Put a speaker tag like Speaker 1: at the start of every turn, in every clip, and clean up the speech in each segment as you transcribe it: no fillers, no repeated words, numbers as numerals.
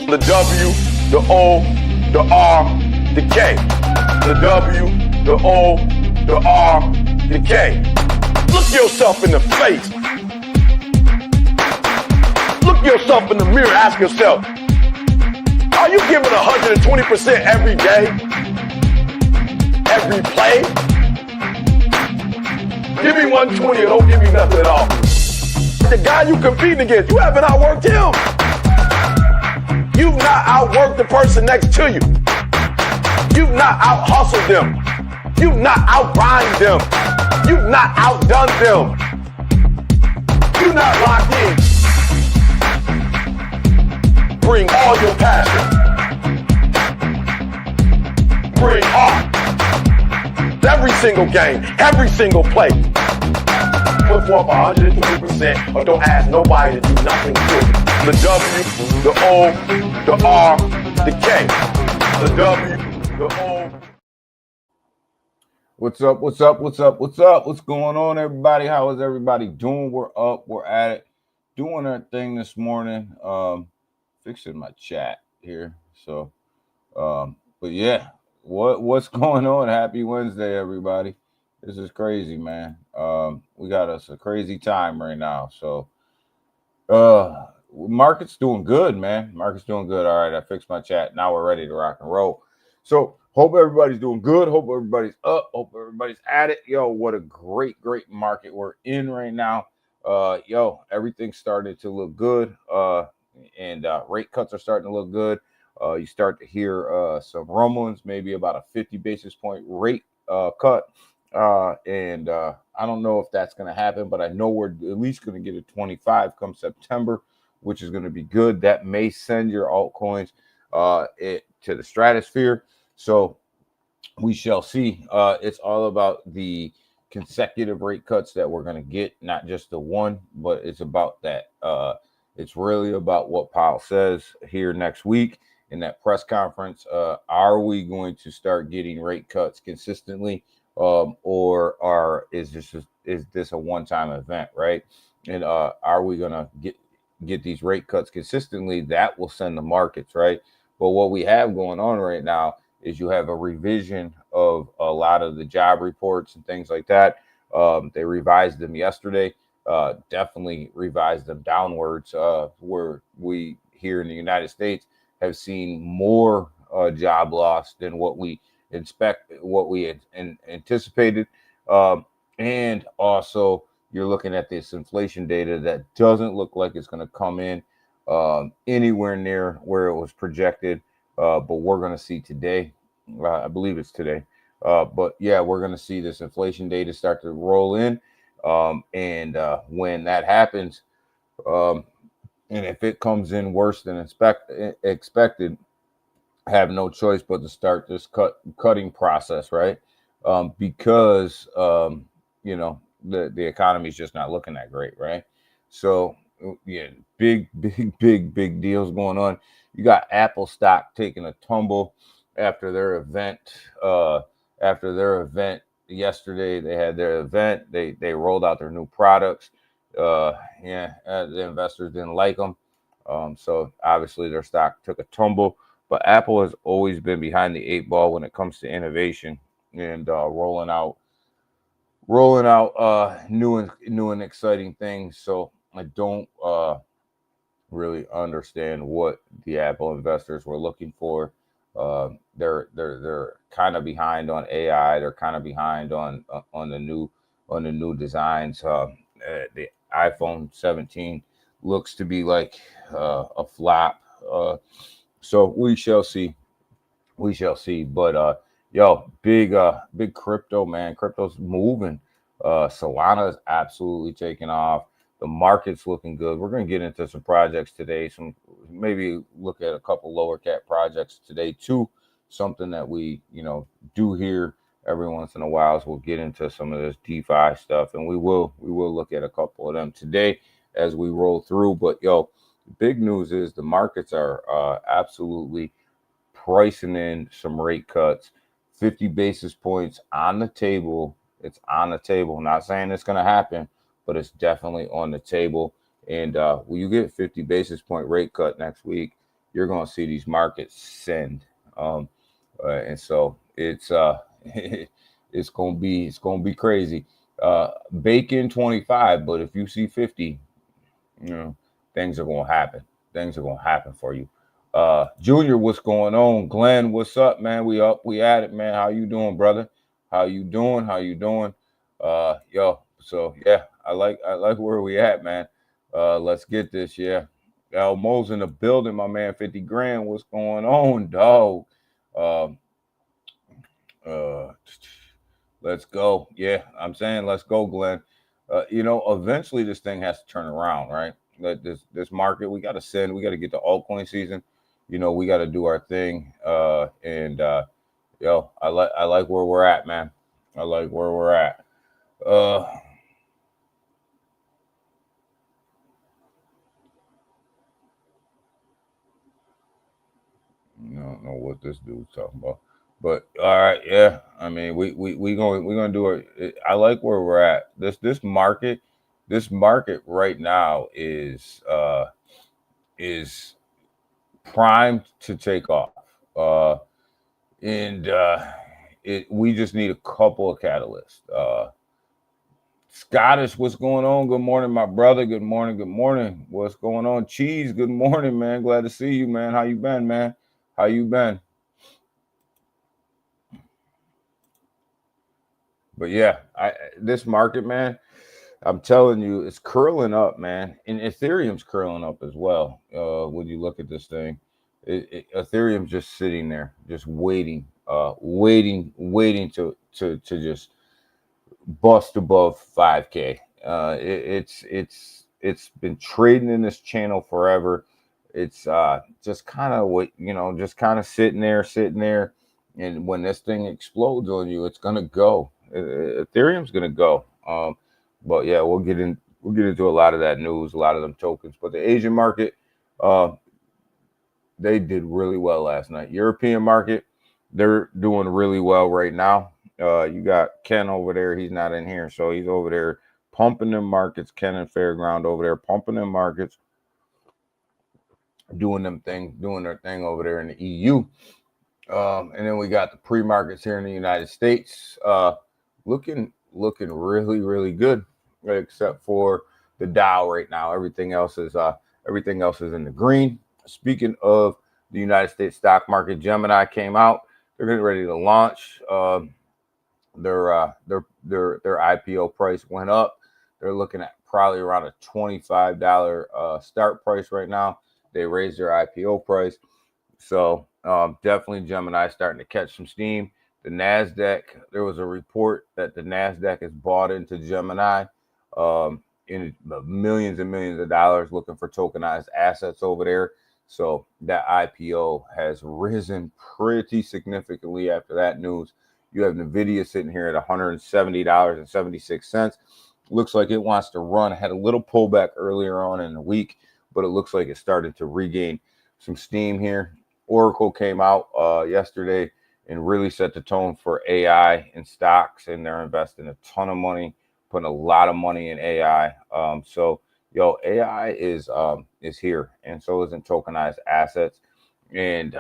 Speaker 1: The W, the O, the R, the K. The W, the O, the R, the K. Look yourself in the face. Look yourself in the mirror. Ask yourself, are you giving 120% every day? Every play? Give me 120 or don't give me nothing at all. The guy you competing against, you haven't outworked him. You've not outworked the person next to you. You've not out-hustled them. You've not out-grind them. You've not outdone them. You're not locked in. Bring all your passion. Bring heart. Every single game, every single play. Put forth 120% or don't ask nobody to do nothing to it. The W, the O, the R, the K. The W, the O.
Speaker 2: What's up? What's up? What's up? What's up? What's going on, everybody? How is everybody doing? We're up. We're at it. Doing our thing this morning. Fixing my chat here. So, but yeah, what's going on? Happy Wednesday, everybody. This is crazy, man. We got us a crazy time right now. So, market's doing good, man. Market's doing good. All right, I fixed my chat. Now we're ready to rock and roll. So, hope everybody's doing good. Hope everybody's up. Hope everybody's at it. Yo, what a great market we're in right now. Everything's starting to look good. And rate cuts are starting to look good. You start to hear some rumblings, maybe about a 50 basis point rate cut. And I don't know if that's going to happen, but I know we're at least going to get a 25 come September, which is going to be good. That may send your altcoins to the stratosphere. So we shall see. It's all about the consecutive rate cuts that we're going to get, not just the one, but it's about that. It's really about what Powell says here next week in that press conference. Are we going to start getting rate cuts consistently, or is this a one-time event, right? And are we going to get these rate cuts consistently? That will send the markets, right? But what we have going on right now is you have a revision of a lot of the job reports and things like that. They revised them yesterday. Definitely revised them downwards, where we here in the United States have seen more job loss than what we anticipated. And also you're looking at this inflation data that doesn't look like it's going to come in anywhere near where it was projected. But we're going to see today, I believe it's today. But yeah, we're going to see this inflation data start to roll in. And when that happens, and if it comes in worse than expected, have no choice but to start this cutting process, right? Because the economy is just not looking that great, right? So yeah, big deals going on. You got Apple stock taking a tumble after their event. Yesterday, they had their event. They rolled out their new products. The investors didn't like them. So obviously their stock took a tumble. But Apple has always been behind the 8 ball when it comes to innovation and rolling out new and exciting things. So I don't really understand what the Apple investors were looking for. They're kind of behind on AI. They're kind of behind on the new designs. The iPhone 17 looks to be like a flop. So we shall see. But big crypto, man. Crypto's moving. Solana is absolutely taking off. The market's looking good. We're going to get into some projects today. Maybe look at a couple lower cap projects today too. Something that we, do here every once in a while. So we'll get into some of this DeFi stuff, and we will look at a couple of them today as we roll through. But the big news is the markets are absolutely pricing in some rate cuts, 50 basis points on the table It's on the table. I'm not saying it's going to happen, but it's definitely on the table. And when you get 50 basis point rate cut next week, you're going to see these markets send. And so it's it's going to be crazy. Bake in 25, but if you see 50, things are going to happen. Things are going to happen for you. Junior, what's going on? Glenn, what's up, man? We up, we at it, man. How you doing, brother? How you doing? So yeah, I like where we at, man. Let's get this, yeah. Mo's in the building, my man. 50 grand. What's going on, dog? Let's go. Yeah, I'm saying let's go, Glenn. Eventually this thing has to turn around, right? This market, we got to send. We got to get the altcoin season. We got to do our thing. I like where we're at, man. I like where we're at. I don't know what this dude's talking about. But all right, yeah. I mean, we're gonna do it. I like where we're at. This market right now is primed to take off. We just need a couple of catalysts. Scottish, what's going on? Good morning, my brother. Good morning. What's going on? Cheese, good morning, man. Glad to see you, man. How you been, man? How you been? But yeah, this market, man, I'm telling you, it's curling up, man. And Ethereum's curling up as well. When you look at this thing, Ethereum's just sitting there, just waiting to just bust above 5K. It's been trading in this channel forever. It's just kind of just kind of sitting there. And when this thing explodes on you, it's gonna go. Ethereum's gonna go. But yeah, we'll get into a lot of that news, a lot of them tokens. But the Asian market, they did really well last night. European market, they're doing really well right now. You got Ken over there. He's not in here, so he's over there pumping them markets. Ken and Fairground over there pumping them markets, doing their thing over there in the EU. And then we got the pre-markets here in the United States, looking really, really good, except for the Dow right now. Everything else is in the green. Speaking of the United States stock market, Gemini came out. They're getting ready to launch. Their IPO price went up. They're looking at probably around a $25 start price right now. They raised their IPO price. So definitely Gemini starting to catch some steam. The NASDAQ, there was a report that the NASDAQ has bought into Gemini in millions and millions of dollars looking for tokenized assets over there. So that IPO has risen pretty significantly after that news. You have NVIDIA sitting here at $170.76. Looks like it wants to run. Had a little pullback earlier on in the week, but it looks like it started to regain some steam here. Oracle came out yesterday and really set the tone for AI in stocks, and they're investing a ton of money, putting a lot of money in AI. AI is here, and so isn't tokenized assets. And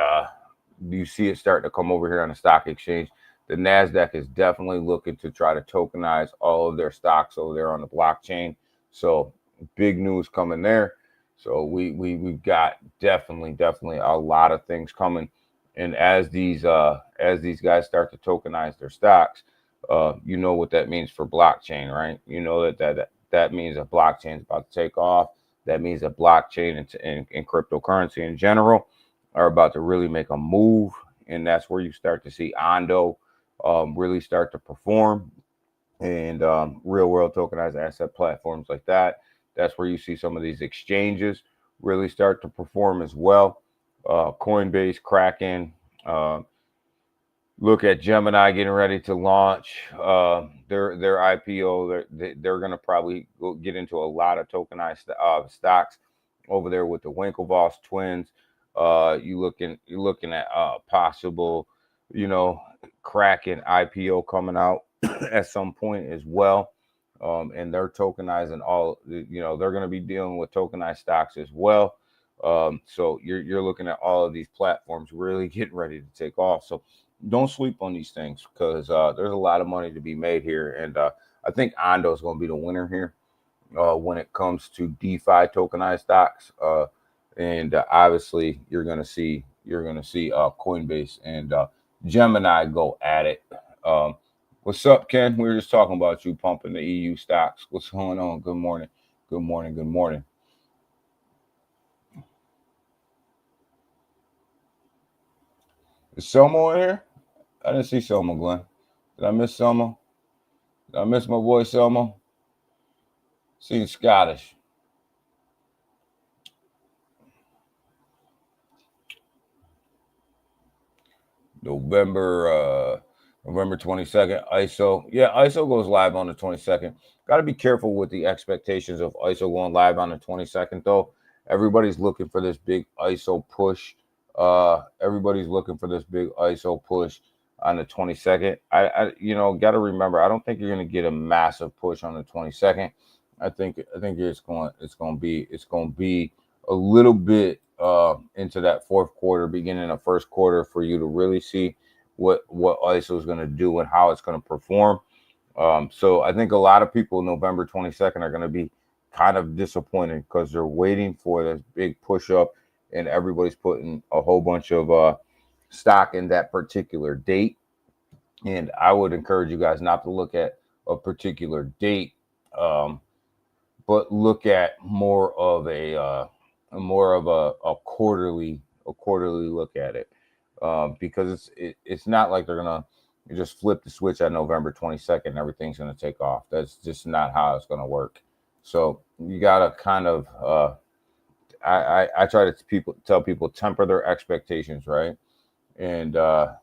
Speaker 2: you see it starting to come over here on the stock exchange. The NASDAQ is definitely looking to try to tokenize all of their stocks over there on the blockchain. So big news coming there. So we've got definitely a lot of things coming. And as these guys start to tokenize their stocks, you know what that means for blockchain, right? You know that means that blockchain is about to take off. That means that blockchain and cryptocurrency in general are about to really make a move. And that's where you start to see Ondo really start to perform, and real world tokenized asset platforms like that. That's where you see some of these exchanges really start to perform as well. Coinbase, Kraken, look at Gemini getting ready to launch their IPO. They're going to probably get into a lot of tokenized stocks over there with the Winklevoss twins. You're looking at possible, Kraken IPO coming out. at some point as well. And they're tokenizing all, they're going to be dealing with tokenized stocks as well. So you're looking at all of these platforms really getting ready to take off. So don't sleep on these things, because there's a lot of money to be made here. And I think Ondo is going to be the winner here when it comes to DeFi tokenized stocks. And obviously you're going to see Coinbase and Gemini go at it. What's up, Ken? We were just talking about you pumping the EU stocks. What's going on? Good morning. Good morning. Good morning. Is Selma in here? I didn't see Selma, Glenn. Did I miss Selma? Did I miss my boy Selma? Seeing Scottish. November 22nd, ISO. Yeah, ISO goes live on the 22nd. Got to be careful with the expectations of ISO going live on the 22nd, though. Everybody's looking for this big ISO push. Everybody's looking for this big ISO push on the 22nd. I got to remember, I don't think you're going to get a massive push on the 22nd. I think it's going to be a little bit into that fourth quarter, beginning of first quarter, for you to really see what ISO is going to do and how it's going to perform. So I think a lot of people November 22nd are going to be kind of disappointed, because they're waiting for this big push up, and everybody's putting a whole bunch of stock in that particular date. And I would encourage you guys not to look at a particular date, but look at more of a quarterly look at it, because it's not like they're gonna just flip the switch at November 22nd and everything's gonna take off. That's just not how it's gonna work. So you gotta kind of I try to tell people temper their expectations, right? And the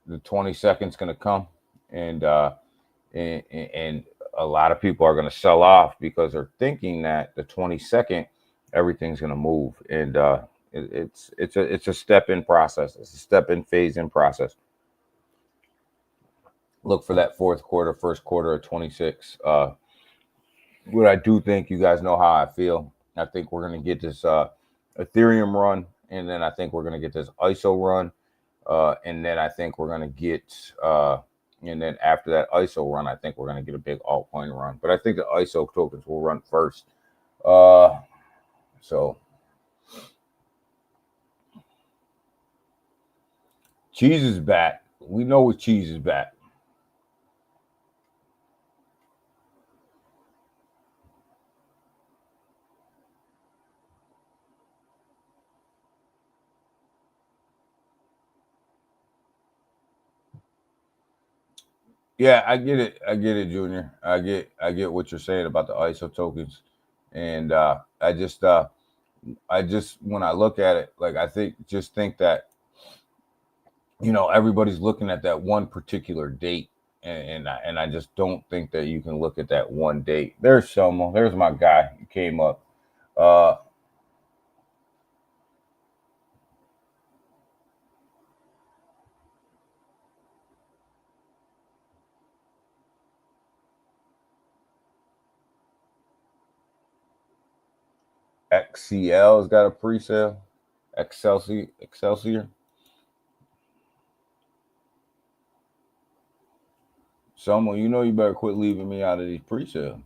Speaker 2: 22nd is gonna come, and a lot of people are going to sell off because they're thinking that the 22nd everything's going to move, and it's a step in process. It's a step in phase in process. Look for that fourth quarter, first quarter of 26. What I do think, you guys know how I feel. I think we're going to get this Ethereum run, and then I think we're going to get this ISO run, and then I think we're going to get and then after that ISO run, I think we're going to get a big altcoin run. But I think the ISO tokens will run first. So Cheese is back. We know what Cheese is back. Yeah, I get it. I get it, Junior. I get what you're saying about the ISO tokens, and I just when I look at it, like I think that everybody's looking at that one particular date, and I just don't think that you can look at that one date. There's Selma. There's my guy. He came up. XCL's got a pre-sale. Excelsior. Someone, you better quit leaving me out of these pre-sale.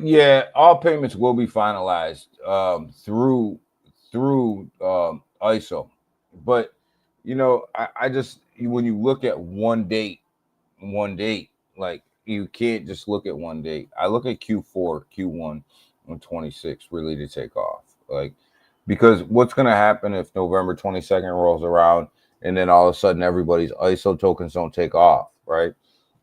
Speaker 2: Yeah, all payments will be finalized through ISO, but I just, when you look at one date, like you can't just look at one date. I look at Q4, Q1, and 26 really to take off, like, because what's going to happen if November 22nd rolls around and then all of a sudden everybody's ISO tokens don't take off, right?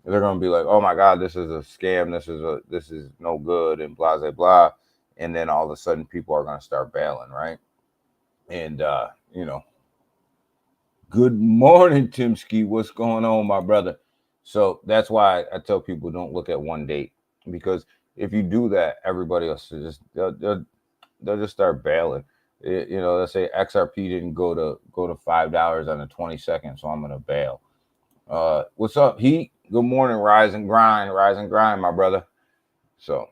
Speaker 2: They're going to be like, oh my God, this is a scam. This is no good, and blah, blah, blah. And then all of a sudden people are going to start bailing, right? And, Good morning, Timski. What's going on, my brother? So that's why I tell people don't look at one date, because if you do that, everybody else is just they'll just start bailing. Let's say XRP didn't go to $5 on the 22nd, so I'm gonna bail. What's up, Heat? Good morning, rise and grind, my brother. So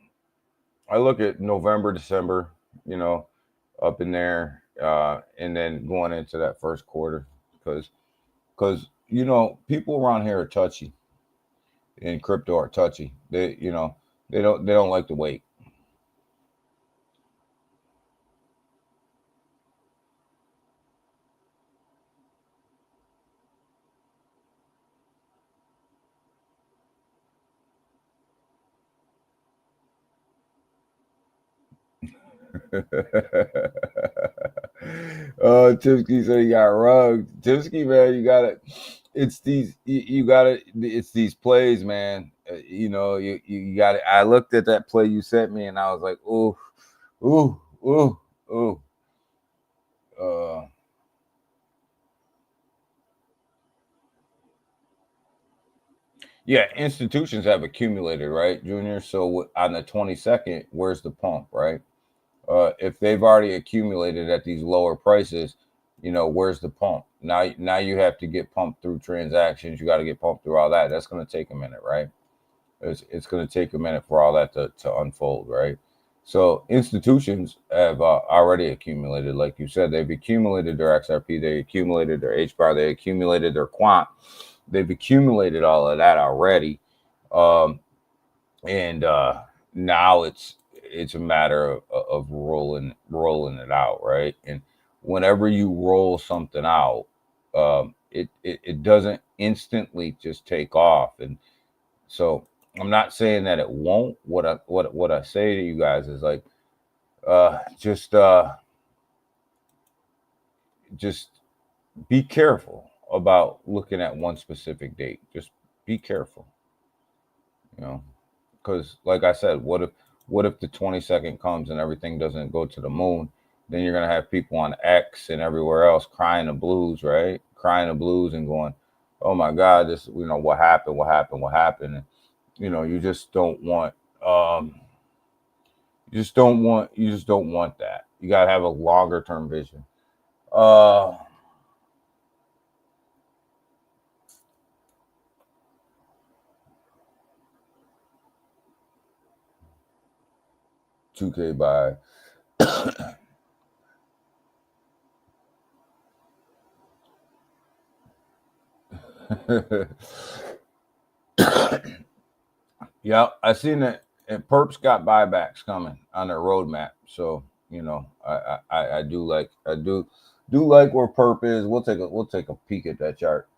Speaker 2: I look at November, December, up in there, and then going into that first quarter, because people around here are touchy, in crypto are touchy. They don't like to wait. Timsky said he got rugged. Timsky, man, you gotta. It's these. You gotta. It's these plays, man. You got it. I looked at that play you sent me, and I was like, ooh, ooh, ooh, ooh. Yeah, institutions have accumulated, right, Junior? So on the 22nd, where's the pump, right? If they've already accumulated at these lower prices, where's the pump? Now you have to get pumped through transactions. You got to get pumped through all that. That's going to take a minute, right? It's going to take a minute for all that to unfold, right? So institutions have already accumulated, like you said. They've accumulated their XRP, they accumulated their HBAR, they accumulated their quant. They've accumulated all of that already, and now it's a matter of rolling it out, right? And whenever you roll something out, it doesn't instantly just take off. And so I'm not saying that it won't. What I say to you guys is like, just be careful about looking at one specific date. Just be careful, because like I said, what if the 22nd comes and everything doesn't go to the moon? Then you're gonna have people on X and everywhere else crying the blues, right? Crying the blues and going, "Oh my God, this, what happened?" And you just don't want, you just don't want that. You gotta have a longer term vision. 2K by yeah, I seen that. And Perps got buybacks coming on their roadmap. So I do like where Perp is. We'll take a peek at that chart.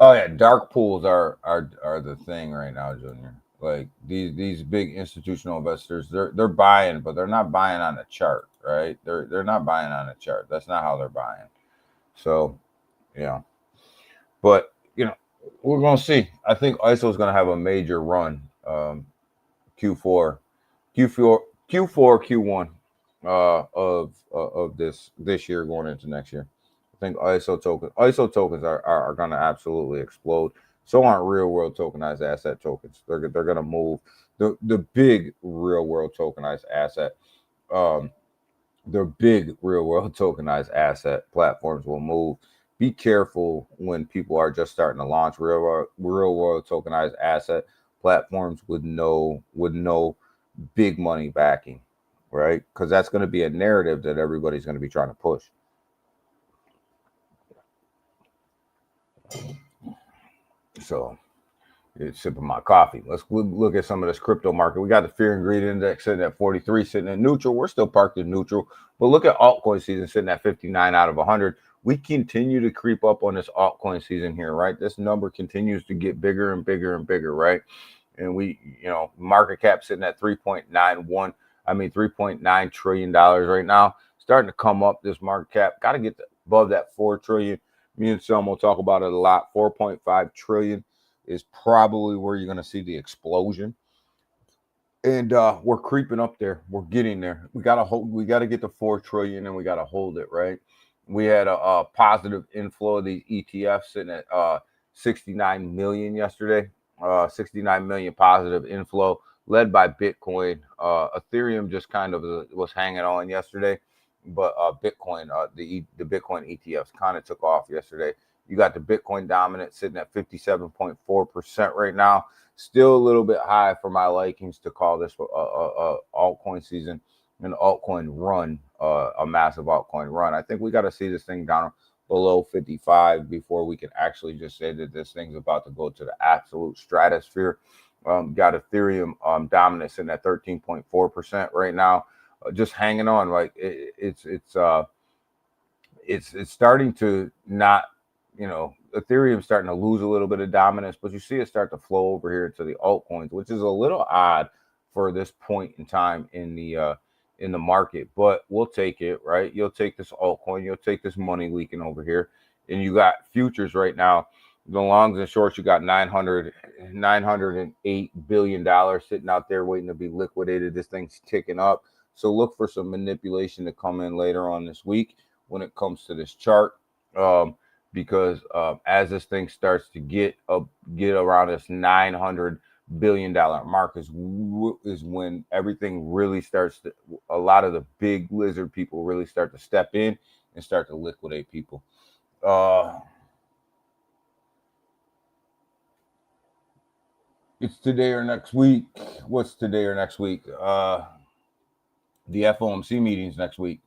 Speaker 2: Oh yeah, dark pools are the thing right now, Junior. Like these big institutional investors, they're buying, but they're not buying on a chart, right? They're not buying on a chart. That's not how they're buying. So, but we're gonna see. I think ISO is gonna have a major run. Q4, Q4, Q1 of this year going into next year. I think ISO tokens are going to absolutely explode. So aren't real world tokenized asset tokens. They're going to move the big real world tokenized asset. The big real world tokenized asset platforms will move. Be careful when people are just starting to launch real world tokenized asset platforms with no big money backing, right? Because that's going to be a narrative that everybody's going to be trying to push. So, sipping my coffee. Let's look at some of this crypto market. We got the fear and greed index sitting at 43, sitting at neutral. We're still parked in neutral, but look at altcoin season sitting at 59 out of 100. We continue to creep up on this altcoin season here, right? This number continues to get bigger and bigger and bigger, right? And we, market cap sitting at $3.9 trillion right now. Starting to come up, this market cap. Got to get above that 4 trillion. Me and Sam will talk about it a lot. 4.5 trillion is probably where you're going to see the explosion. and we're creeping up there. We're getting there. We gotta hold. We gotta get to 4 trillion, and we gotta hold it right. We had a positive inflow of these ETFs sitting at 69 million yesterday. 69 million positive inflow led by Bitcoin. Ethereum just kind of was hanging on yesterday, but Bitcoin, the Bitcoin ETFs kind of took off yesterday. You got the Bitcoin dominant sitting at 57.4% right now. Still a little bit high for my likings to call this altcoin season, an altcoin run, a massive altcoin run. I think we got to see this thing down below 55 before we can actually just say that this thing's about to go to the absolute stratosphere. Got Ethereum dominance in at 13.4% right now, just hanging on. Like it's starting to not, Ethereum starting to lose a little bit of dominance, but you see it start to flow over here to the altcoins, which is a little odd for this point in time in the market, but we'll take it, right? You'll take this altcoin, you'll take this money leaking over here, and you got futures right now. The longs and shorts, you got $908 billion sitting out there waiting to be liquidated. This thing's ticking up. So look for some manipulation to come in later on this week when it comes to this chart. Because as this thing starts to get around this $900 billion mark is when everything really starts to, a lot of the big lizard people really start to step in and start to liquidate people. It's today or next week. What's today or next week? The FOMC meetings next week.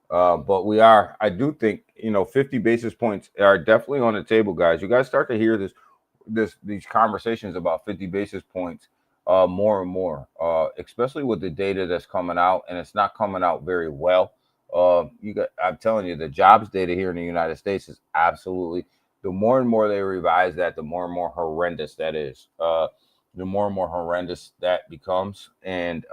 Speaker 2: But I do think, 50 basis points are definitely on the table, guys. You guys start to hear these conversations about 50 basis points more and more, especially with the data that's coming out, and it's not coming out very well. I'm telling you, the jobs data here in the United States is absolutely, the more and more they revise that, the more and more horrendous that is. The more and more horrendous that becomes. And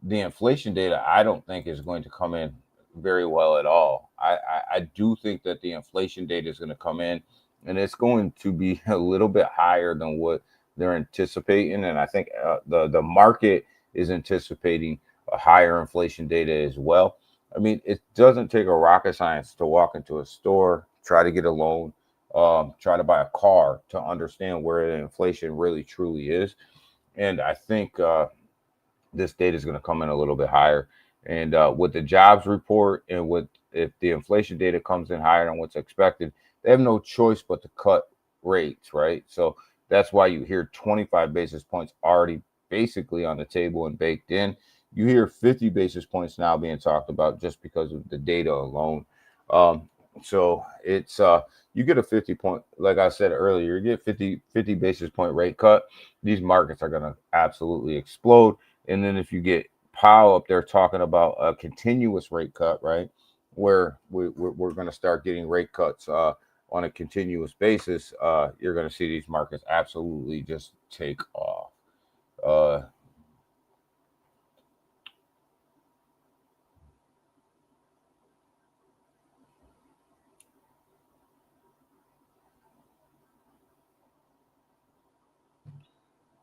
Speaker 2: the inflation data, I don't think is going to come in very well at all. I do think that the inflation data is going to come in, and it's going to be a little bit higher than what they're anticipating. And I think the market is anticipating a higher inflation data as well. I mean, it doesn't take a rocket science to walk into a store, try to get a loan, try to buy a car to understand where the inflation really truly is. And I think this data is going to come in a little bit higher. And with the jobs report and if the inflation data comes in higher than what's expected, they have no choice but to cut rates, right? So that's why you hear 25 basis points already basically on the table and baked in. You hear 50 basis points now being talked about just because of the data alone. So it's you get a 50 point, like I said earlier, you get 50 basis point rate cut. These markets are going to absolutely explode. And then if you get Powell up there talking about a continuous rate cut, right, where we're going to start getting rate cuts on a continuous basis, you're going to see these markets absolutely just take off.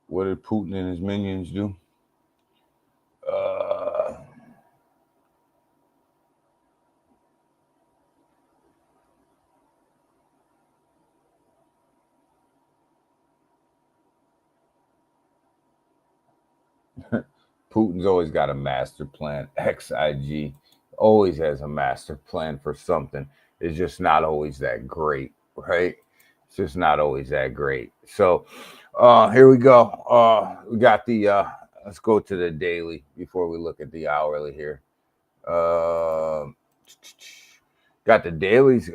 Speaker 2: What did Putin and his minions do? Putin's always got a master plan. XIG always has a master plan for something. It's just not always that great, right? It's just not always that great. So here we go. We got let's go to the daily before we look at the hourly here. Got the dailies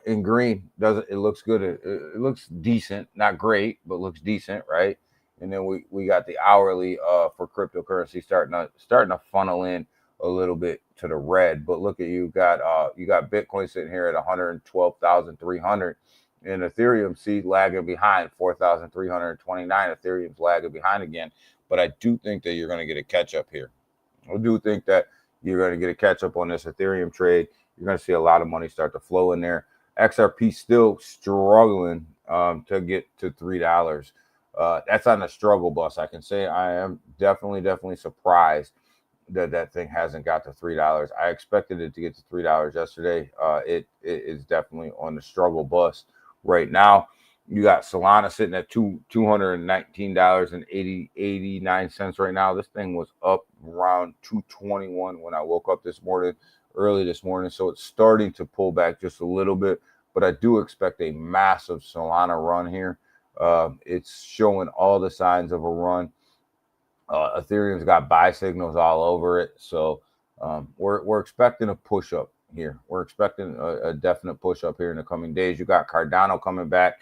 Speaker 2: in green. It looks good? It looks decent, not great, but looks decent, right? And then we got the hourly for cryptocurrency starting to funnel in a little bit to the red. But look at you got Bitcoin sitting here at 112,300, and Ethereum lagging behind 4,329. Ethereum's lagging behind again. But I do think that you're going to get a catch up here. I do think that you're going to get a catch up on this Ethereum trade. You're going to see a lot of money start to flow in there. XRP still struggling to get to $3. That's on the struggle bus. I can say I am definitely surprised that thing hasn't got to $3. I expected it to get to $3 yesterday. It is definitely on the struggle bus right now. You got Solana sitting at $219.89 right now. This thing was up around 221 when I woke up early this morning. So it's starting to pull back just a little bit, but I do expect a massive Solana run here. It's showing all the signs of a run. Ethereum's got buy signals all over it, so we're expecting a push up here. We're expecting a definite push up here in the coming days. You got Cardano coming back,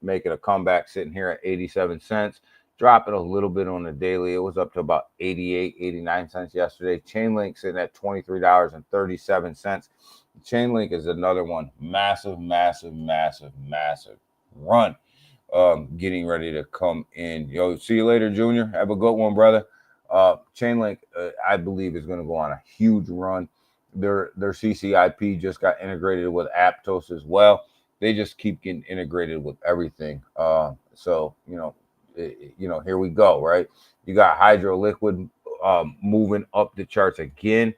Speaker 2: making a comeback, sitting here at 87 cents, dropping a little bit on the daily. It was up to about 88, 89 cents yesterday. Chainlink sitting at $23.37. Chainlink is another one, massive run. Getting ready to come in. Yo, see you later, Junior. Have a good one, brother. Chainlink, I believe, is going to go on a huge run. Their CCIP just got integrated with Aptos as well. They just keep getting integrated with everything. So here we go, right? You got Hydro Liquid moving up the charts again,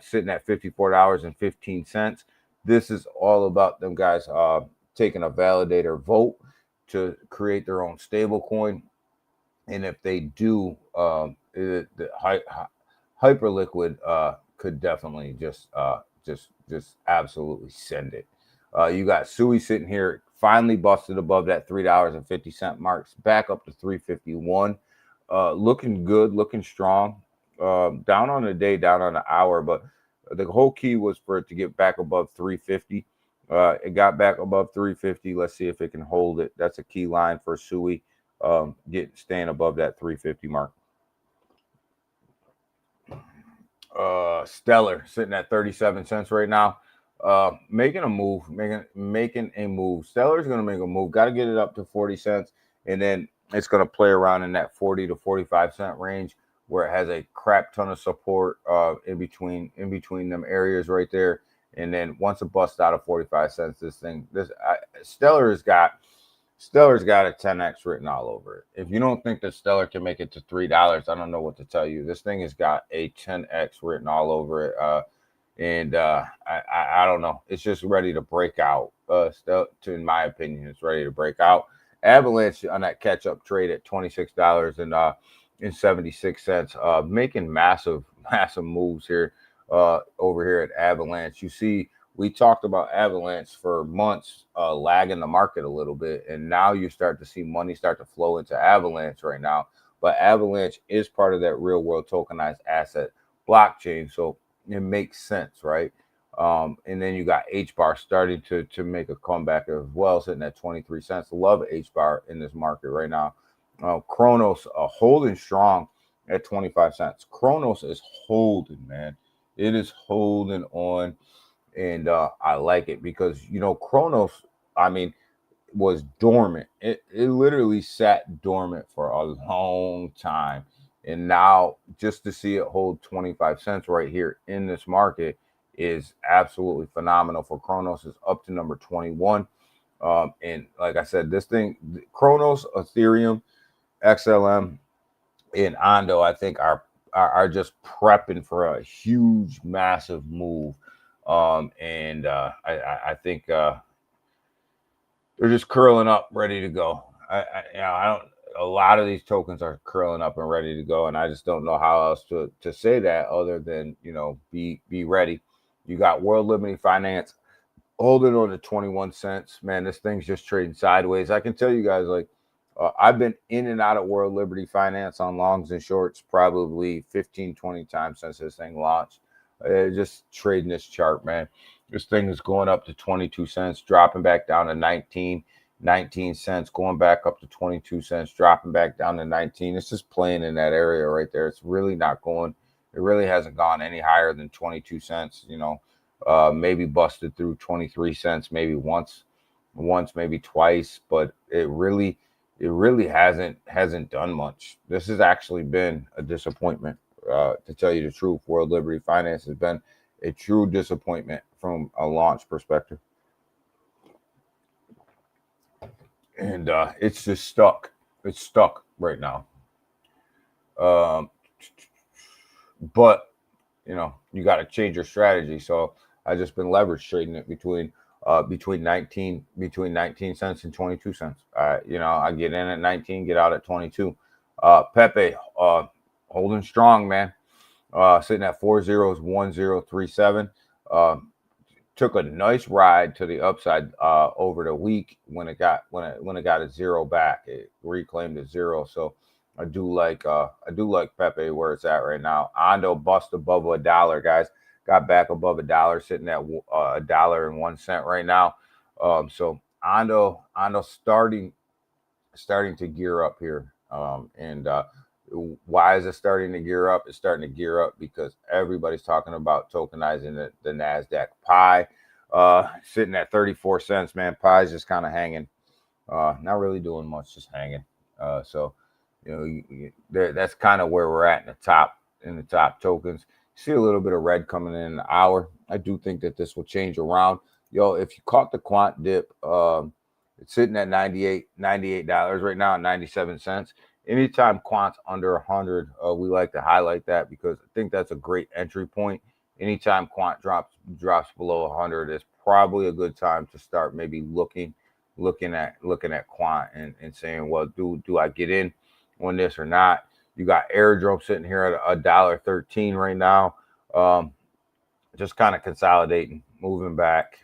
Speaker 2: sitting at $54.15. This is all about them guys taking a validator vote to create their own stable coin. And if they do, the Hyperliquid could definitely just absolutely send it. You got Sui sitting here, finally busted above that $3.50 marks, back up to 351. Looking good, looking strong. Down on the day, down on the hour, but the whole key was for it to get back above 350. It got back above 350. Let's see if it can hold it. That's a key line for Sui, staying above that 350 mark. Stellar sitting at 37 cents right now. Making a move. Stellar's going to make a move. Got to get it up to 40 cents, and then it's going to play around in that 40 to 45 cent range, where it has a crap ton of support in between them areas right there. And then once it busts out of 45 cents, Stellar's got a 10x written all over it. If you don't think that Stellar can make it to $3, I don't know what to tell you. This thing has got a 10x written all over it. I don't know. It's just ready to break out. In my opinion, it's ready to break out. Avalanche on that catch-up trade at $26.76, making massive moves here. Over here at Avalanche, you see, we talked about Avalanche for months, lagging the market a little bit, and now you start to see money start to flow into Avalanche right now. But Avalanche is part of that real world tokenized asset blockchain, so it makes sense, right? And then you got HBAR starting to make a comeback as well, sitting at 23 cents. Love HBAR in this market right now. Kronos holding strong at 25 cents. Kronos is holding, man. It is holding on, and I like it because, Kronos, was dormant. It literally sat dormant for a long time, and now just to see it hold 25 cents right here in this market is absolutely phenomenal for Kronos. Is up to number 21, and like I said, this thing, Kronos, Ethereum, XLM, and Ondo, I think are just prepping for a huge, massive move. I think they're just curling up, ready to go. A lot of these tokens are curling up and ready to go, and I just don't know how else to say that other than, be ready. You got World Liberty Finance holding on to 21 cents. Man, this thing's just trading sideways. I can tell you guys, I've been in and out of World Liberty Finance on longs and shorts probably 15, 20 times since this thing launched. Just trading this chart, man. This thing is going up to 22 cents, dropping back down to 19 cents, going back up to 22 cents, dropping back down to 19. It's just playing in that area right there. It's really not going. It really hasn't gone any higher than 22 cents, maybe busted through 23 cents, maybe once, maybe twice, but it really hasn't done much. This has actually been a disappointment, to tell you the truth. World Liberty Finance has been a true disappointment from a launch perspective, and it's just stuck. it's stuck right now. Um, but you got to change your strategy. So I just been leverage trading it between 19 cents and 22 cents. I get in at 19, get out at 22. Pepe, holding strong, man. Sitting at 401037. Took a nice ride to the upside over the week when it got a zero back. It reclaimed a zero. So I do like Pepe where it's at right now. Ando bust above $1, guys. Got back above $1, sitting at $1.01 right now. So Ando starting to gear up here. And why is it starting to gear up? It's starting to gear up because everybody's talking about tokenizing the NASDAQ pie. Sitting at 34 cents, man. Pie's just kind of hanging. Not really doing much, just hanging. So, that's kind of where we're at in the top tokens. See a little bit of red coming in an hour. I do think that this will change around. If you caught the quant dip, it's sitting at $98 right now at 97 cents. Anytime quant's under 100, we like to highlight that because I think that's a great entry point. Anytime quant drops below 100 is probably a good time to start maybe looking at quant and saying, well, do I get in on this or not? You got airdrome sitting here at $1.13 right now. Just kind of consolidating, moving back,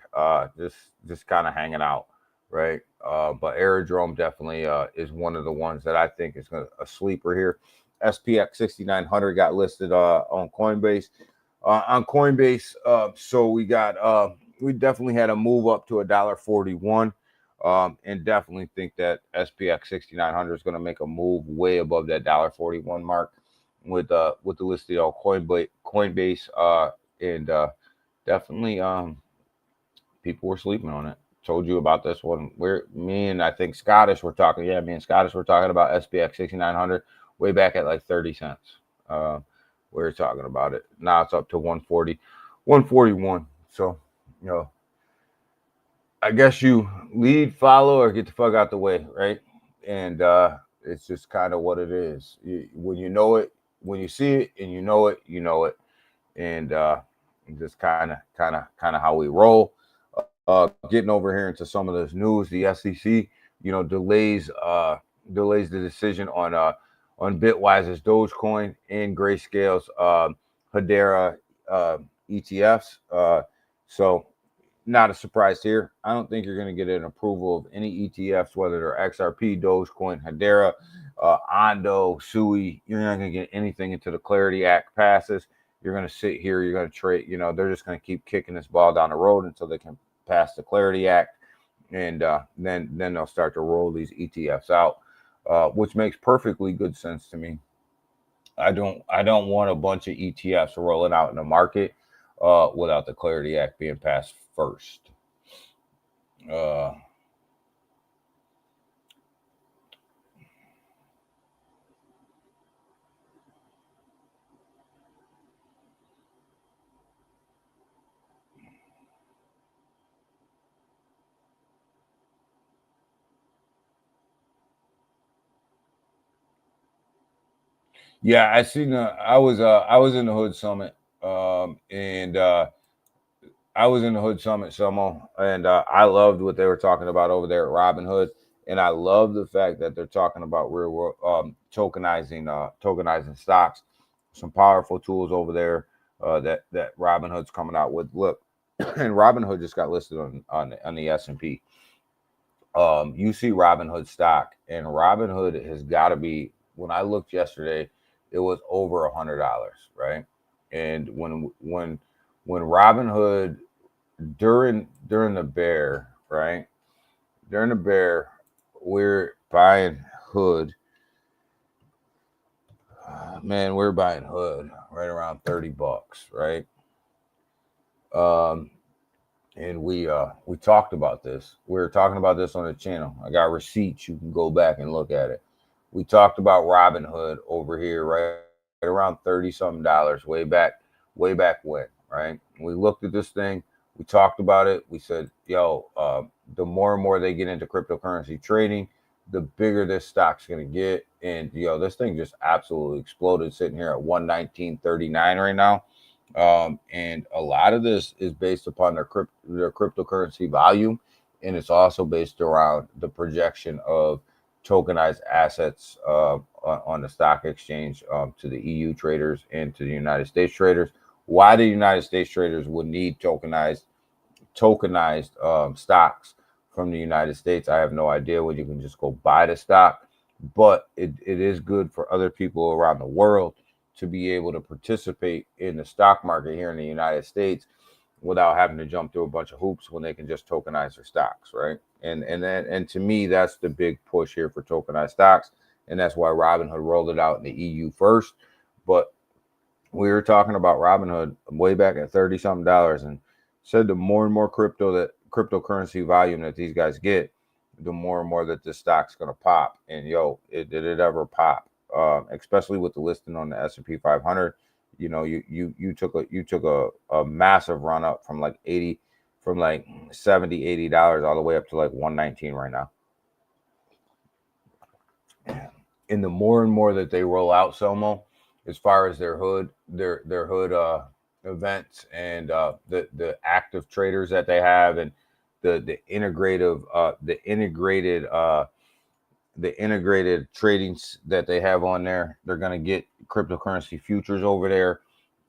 Speaker 2: just kind of hanging out, right? But Aerodrome definitely is one of the ones that I think is a sleeper here. SPX 6900 got listed on Coinbase. So we definitely had a move up to $1.41. And definitely think that SPX 6900 is going to make a move way above that $1.41 mark with the listed on Coinbase. And definitely people were sleeping on it. Told you about this one. Me and I think Scottish were talking. Yeah, me and Scottish were talking about SPX 6900 way back at like 30 cents. We were talking about it. Now it's up to 140, 141. So, I guess you lead, follow, or get the fuck out the way, right? And it's just kind of what it is. When you know it, when you see it, and you know it, and just kind of how we roll. Getting over here into some of this news, the SEC, delays the decision on Bitwise's Dogecoin and Grayscale's Hedera ETFs. So not a surprise here. I don't think you're going to get an approval of any ETFs, whether they're XRP, Dogecoin, Hedera, Ondo, SUI. You're not going to get anything until the Clarity Act passes. You're going to sit here. You're going to trade. They're just going to keep kicking this ball down the road until they can pass the Clarity Act, and then they'll start to roll these ETFs out, which makes perfectly good sense to me. I don't want a bunch of ETFs rolling out in the market without the Clarity Act being passed first. Yeah, I seen. I was in the Hood Summit, and I was in the Hood Summit, Samo, and I loved what they were talking about over there at Robinhood, and I love the fact that they're talking about real world tokenizing stocks. Some powerful tools over there that Robinhood's coming out with. Look, and Robinhood just got listed on the S&P. You see Robinhood stock, and Robinhood has got to be. When I looked yesterday, it was over $100, right? And when Robinhood during the bear, right? During the bear, we're buying Hood. Man, we're buying Hood right around $30, right? And we talked about this. We were talking about this on the channel. I got receipts. You can go back and look at it. We talked about Robinhood over here, right around $30-something way back when, right? We looked at this thing. We talked about it. We said, the more and more they get into cryptocurrency trading, the bigger this stock's going to get. And, this thing just absolutely exploded, sitting here at 119.39 right now. And a lot of this is based upon their cryptocurrency volume, and it's also based around the projection of tokenized assets on the stock exchange to the EU traders and to the United States traders. Why the United States traders would need tokenized stocks from the United States, I have no idea. When you can just go buy the stock, but it is good for other people around the world to be able to participate in the stock market here in the United States without having to jump through a bunch of hoops when they can just tokenize their stocks, right? And to me, that's the big push here for tokenized stocks, and that's why Robinhood rolled it out in the EU first. But we were talking about Robinhood way back at $30-something and said the more and more cryptocurrency volume that these guys get, the more and more that this stock's going to pop. And did it ever pop? Especially with the listing on the S&P 500. You took a massive run up from like $70, $80 all the way up to like $119 right now. And the more and more that they roll out, Selmo, as far as their hood events and the active traders that they have, and the integrated tradings that they have on there, they're going to get cryptocurrency futures over there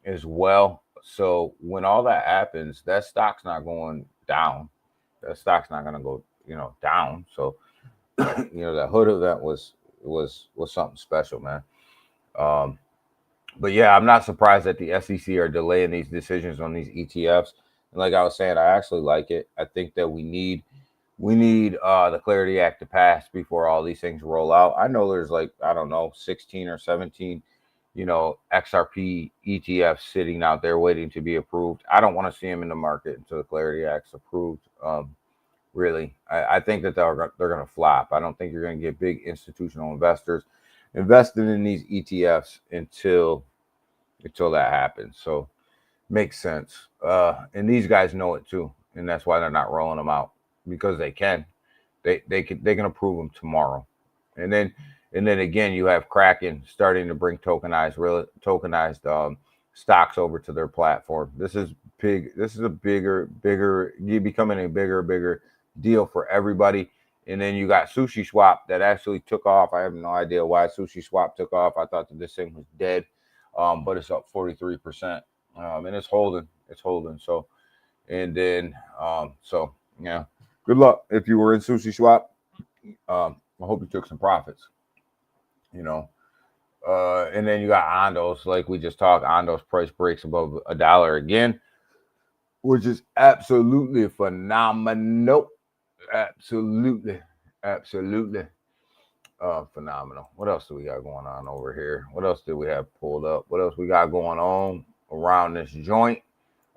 Speaker 2: as well. So when all that happens, that stock's not going down. That stock's not going to go, down. So, that hood event was something special, man. But yeah, I'm not surprised that the SEC are delaying these decisions on these ETFs. And like I was saying, I actually like it. I think that we need the Clarity Act to pass before all these things roll out. I know there's 16 or 17, XRP ETFs sitting out there waiting to be approved. I don't want to see them in the market until the Clarity Act's approved. Really, I think that they're going to flop. I don't think you're going to get big institutional investors invested in these ETFs until that happens. So makes sense. And these guys know it too, and that's why they're not rolling them out, because they can approve them tomorrow. And then again, you have Kraken starting to bring tokenized stocks over to their platform. This is big. This is a bigger, becoming a bigger deal for everybody. And then you got Sushi Swap that actually took off. I have no idea why Sushi Swap took off. I thought that this thing was dead, but it's up 43%, and it's holding. So, and then yeah, good luck if you were in Sushi Swap. I hope you took some profits. And then you got Ondos, like we just talked. Ondos price breaks above $1 again, which is absolutely phenomenal. Absolutely phenomenal. What else do we got going on over here? What else do we have pulled up? What else we got going on around this joint?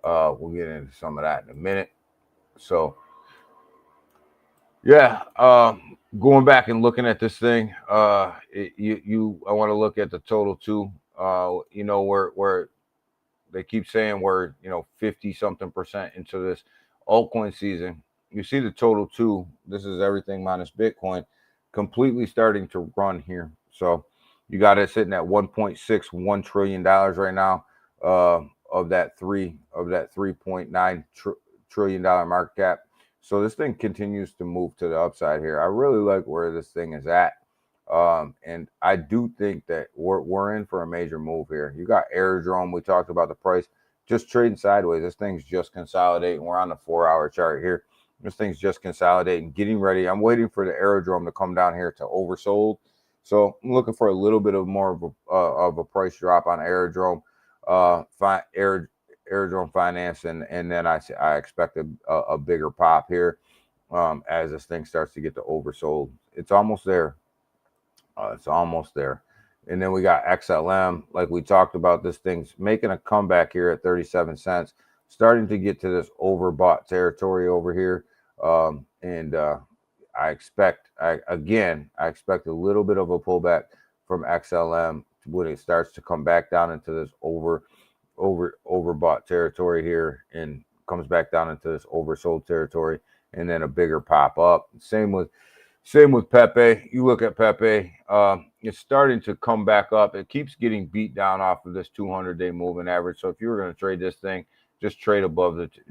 Speaker 2: We'll get into some of that in a minute. So yeah, going back and looking at this thing, I want to look at the total too. Where they keep saying we're 50-something% into this altcoin season. You see the total too. This is everything minus Bitcoin, completely starting to run here. So you got it sitting at $1.61 trillion right now, of that $3.9 trillion market cap. So this thing continues to move to the upside here. I really like where this thing is at. And I do think that we're in for a major move here. You got Aerodrome. We talked about the price just trading sideways. This thing's just consolidating. We're on the 4-hour chart here. This thing's just consolidating, getting ready. I'm waiting for the Aerodrome to come down here to oversold. So I'm looking for a little bit of more of a price drop on Aerodrome, Aerodrome Finance, and then I expect a bigger pop here as this thing starts to get to oversold. It's almost there. And then we got XLM, like we talked about. This thing's making a comeback here at 37 cents, starting to get to this overbought territory over here. And I expect a little bit of a pullback from XLM when it starts to come back down into this overbought territory here, and comes back down into this oversold territory, and then a bigger pop up. Same with Same with Pepe. You look at Pepe, it's starting to come back up. It keeps getting beat down off of this 200-day moving average. So if you were going to trade this thing, just trade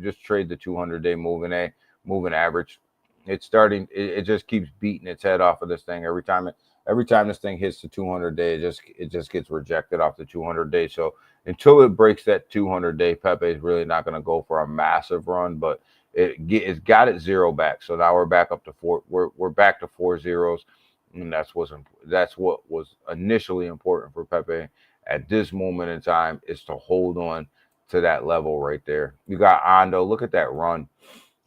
Speaker 2: just trade the 200-day moving average. It's starting. It just keeps beating its head off of this thing every time this thing hits the 200-day. It just gets rejected off the 200-day. So until it breaks that 200-day, Pepe is really not going to go for a massive run, but it's got its zero back, so now we're back up to four. We're back to 4 zeros, and that's what was initially important for Pepe at this moment in time, is to hold on to that level right there. You got Ando. Look at that run.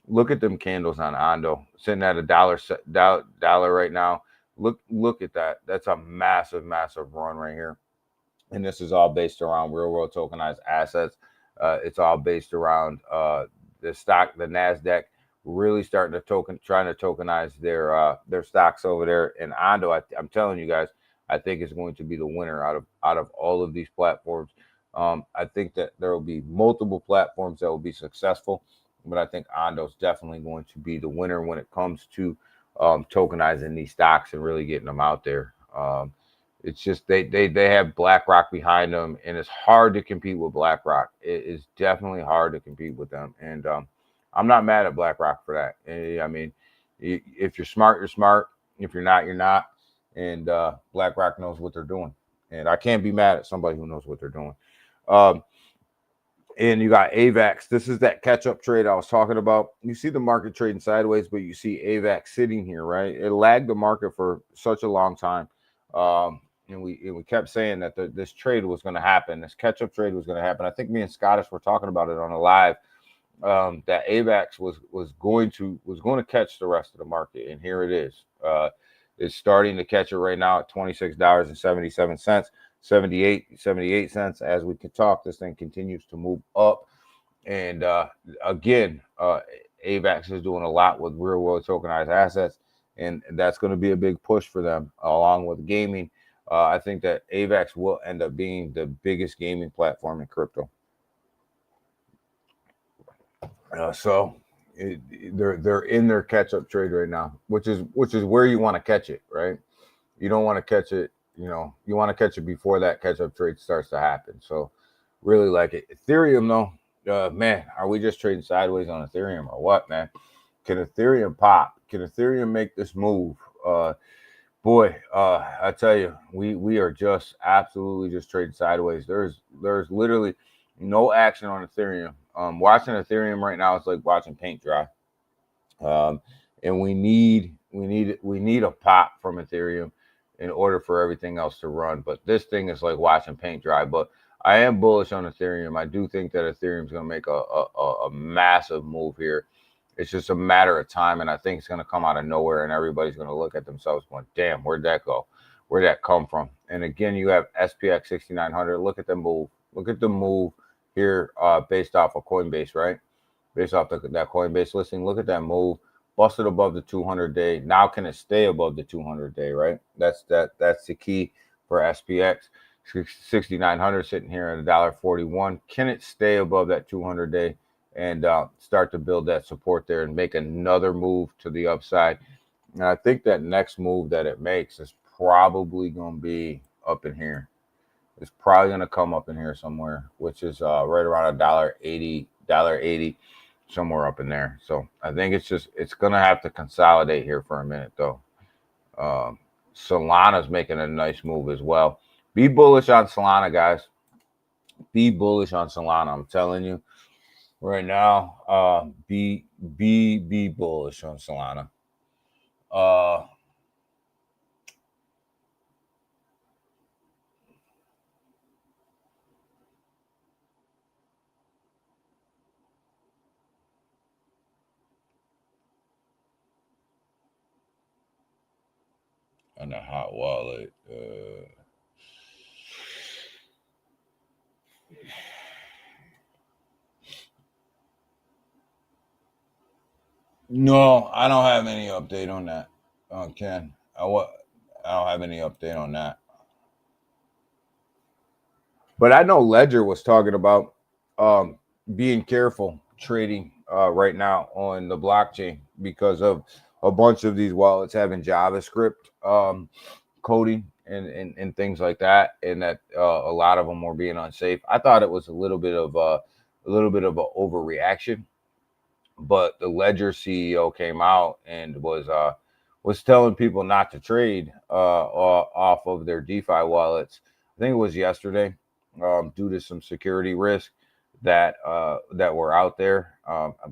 Speaker 2: Look at them candles on Ando, sitting at $1 right now. Look at that. That's a massive run right here, and this is all based around real world tokenized assets. It's all based around the Nasdaq really starting to trying to tokenize their stocks over there. And Ando, I'm telling you guys, I think is going to be the winner out of all of these platforms. I think that there will be multiple platforms that will be successful, but I think Ando is definitely going to be the winner when it comes to tokenizing these stocks and really getting them out there. It's just they have BlackRock behind them, and it's hard to compete with BlackRock. It is definitely hard to compete with them, and I'm not mad at BlackRock for that. I mean, if you're smart, you're smart. If you're not, you're not. And BlackRock knows what they're doing, and I can't be mad at somebody who knows what they're doing. And you got AVAX. This is that catch-up trade I was talking about. You see the market trading sideways, but you see AVAX sitting here, right? It lagged the market for such a long time. And we kept saying that this trade was going to happen. This catch-up trade was going to happen. I think me and Scottish were talking about it on a live, that AVAX was going to catch the rest of the market, and here it is. It's starting to catch it right now at $26.77, 78 cents. As we can talk, this thing continues to move up, and again, AVAX is doing a lot with real world tokenized assets, and that's going to be a big push for them, along with gaming. I think that AVAX will end up being the biggest gaming platform in crypto. So they're in their catch-up trade right now, which is where you want to catch it, right? You don't want to catch it, you want to catch it before that catch-up trade starts to happen. So really like it. Ethereum though, man, are we just trading sideways on Ethereum or what, man? Can Ethereum pop? Can Ethereum make this move? Boy, I tell you, we are just absolutely just trading sideways. There's literally no action on Ethereum. Watching Ethereum right now is like watching paint dry. And we need a pop from Ethereum in order for everything else to run. But this thing is like watching paint dry. But I am bullish on Ethereum. I do think that Ethereum is going to make a massive move here. It's just a matter of time, and I think it's going to come out of nowhere, and everybody's going to look at themselves going, damn, where'd that go? Where'd that come from? And again, you have SPX 6900. Look at the move. Look at the move here based off of Coinbase, right? Based off that Coinbase listing. Look at that move. Busted above the 200-day. Now can it stay above the 200-day, right? That's the key for SPX 6900 sitting here at $1.41. Can it stay above that 200-day? And start to build that support there and make another move to the upside. And I think that next move that it makes is probably going to be up in here. It's probably going to come up in here somewhere, which is right around $1.80, somewhere up in there. So I think it's going to have to consolidate here for a minute, though. Solana's making a nice move as well. Be bullish on Solana, guys. Be bullish on Solana. I'm telling you. Right now, be bullish on Solana. And a hot wallet. No, I don't have any update on that. Ken, I don't have any update on that. But I know Ledger was talking about being careful trading right now on the blockchain because of a bunch of these wallets having JavaScript coding and things like that, and that a lot of them were being unsafe. I thought it was a little bit of a overreaction, but the Ledger CEO came out and was telling people not to trade off of their DeFi wallets. I think it was yesterday, due to some security risk that were out there.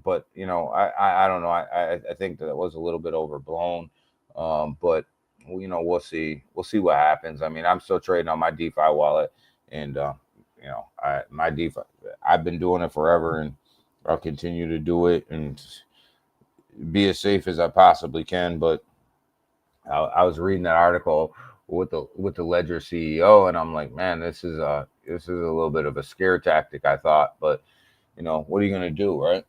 Speaker 2: But you know, I don't know. I think that it was a little bit overblown. But you know, we'll see what happens. I mean, I'm still trading on my DeFi wallet, and you know, my DeFi, I've been doing it forever, and I'll continue to do it and be as safe as I possibly can. But I was reading that article with the Ledger CEO, and I'm like, man, this is a little bit of a scare tactic, I thought. But you know, what are you gonna do, right?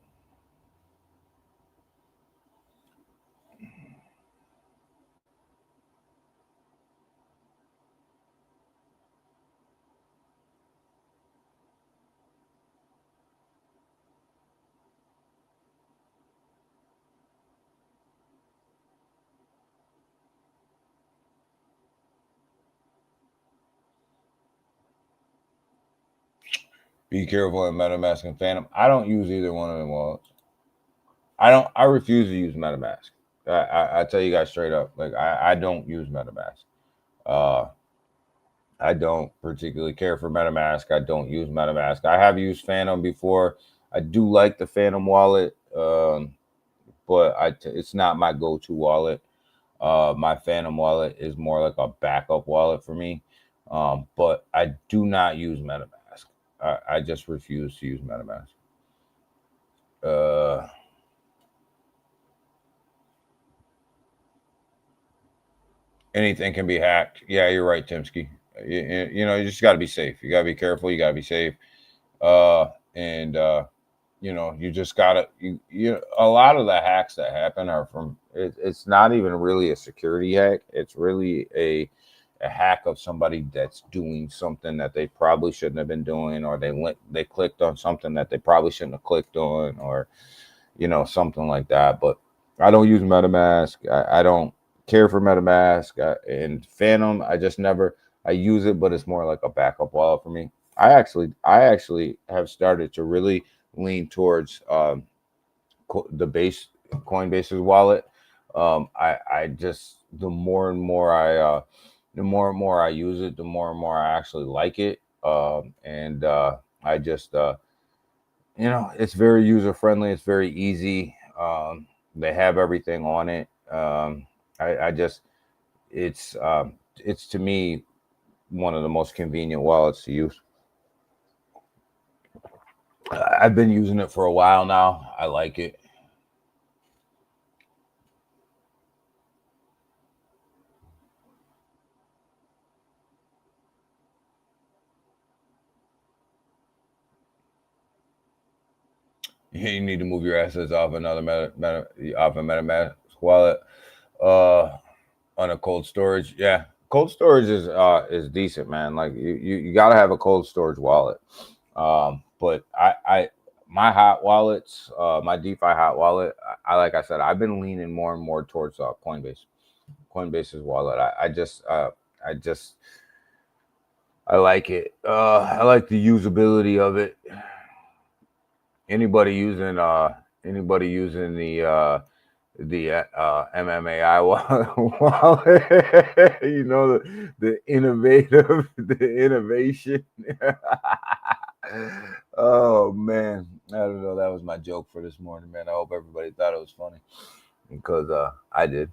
Speaker 2: Be careful in MetaMask and Phantom. I don't use either one of them wallets. I refuse to use MetaMask. I tell you guys straight up, like I don't use MetaMask. Uh, I don't particularly care for MetaMask. I don't use MetaMask. I have used Phantom before. I do like the Phantom wallet, but it's not my go-to wallet. My Phantom wallet is more like a backup wallet for me. But I do not use MetaMask. I just refuse to use MetaMask. Uh, Anything can be hacked. Yeah, you're right, Timsky. You know, you just got to be safe. You got to be careful. You got to be safe. And you know, you just gotta you a lot of the hacks that happen are from it's not even really a security hack. It's really a hack of somebody that's doing something that they probably shouldn't have been doing, or they clicked on something that they probably shouldn't have clicked on, or you know, something like that. But I don't use MetaMask. I don't care for MetaMask. And Phantom, I just never I use it, but it's more like a backup wallet for me. I actually have started to really lean towards the base Coinbase's wallet. I just the more and more I use it, the more and more I actually like it. And I just you know, it's very user friendly. It's very easy. They have everything on it. I just it's to me one of the most convenient wallets to use. I've been using it for a while now. I like it. You need to move your assets off another off a MetaMask wallet on a cold storage. Yeah, cold storage is decent, man. Like you got to have a cold storage wallet. But I my hot wallets, my DeFi hot wallet, like I said, I've been leaning more and more towards Coinbase's wallet. I just I like it. I like the usability of it. Anybody using the MMAI wallet, you know, the innovation. Oh man, I don't know. That was my joke for this morning, man. I hope everybody thought it was funny because I did.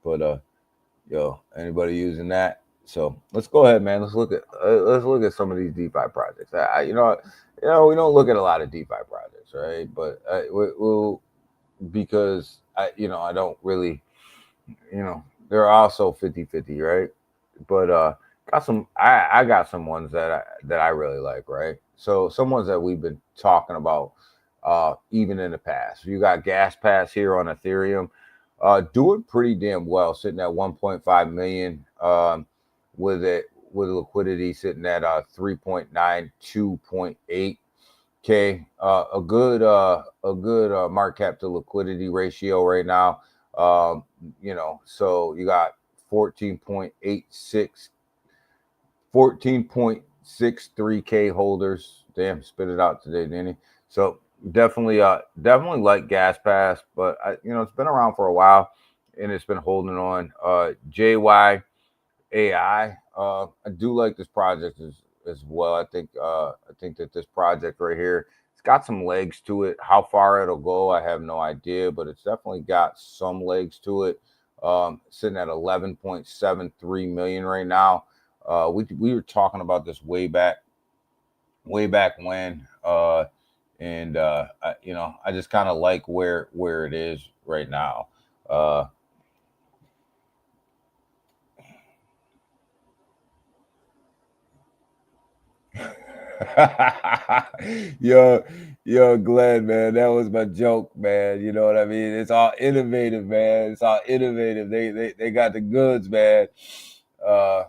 Speaker 2: But yo, anybody using that? So let's go ahead, man. Let's look at some of these DeFi projects. You know, we don't look at a lot of DeFi projects, right? But we'll because I don't really, they're also 50-50, right? But I got some ones that I really like, right? So some ones that we've been talking about even in the past. You got Gas Pass here on Ethereum, doing pretty damn well, sitting at 1.5 million, with liquidity sitting at 3.92.8 K, a good market cap to liquidity ratio right now. You know, so you got 14.63K holders. Damn, spit it out today, didn't he? So definitely like Gas Pass, but it's been around for a while and it's been holding on. JY AI. I do like this project as well. I think that this project right here, it's got some legs to it. How far it'll go, I have no idea, but it's definitely got some legs to it. Sitting at 11.73 million right now. We were talking about this way back when, and I just kind of like where it is right now. Uh, yo, yo, Glenn, man, that was my joke, man. You know what I mean? It's all innovative, man. It's all innovative. They got the goods, man. Uh,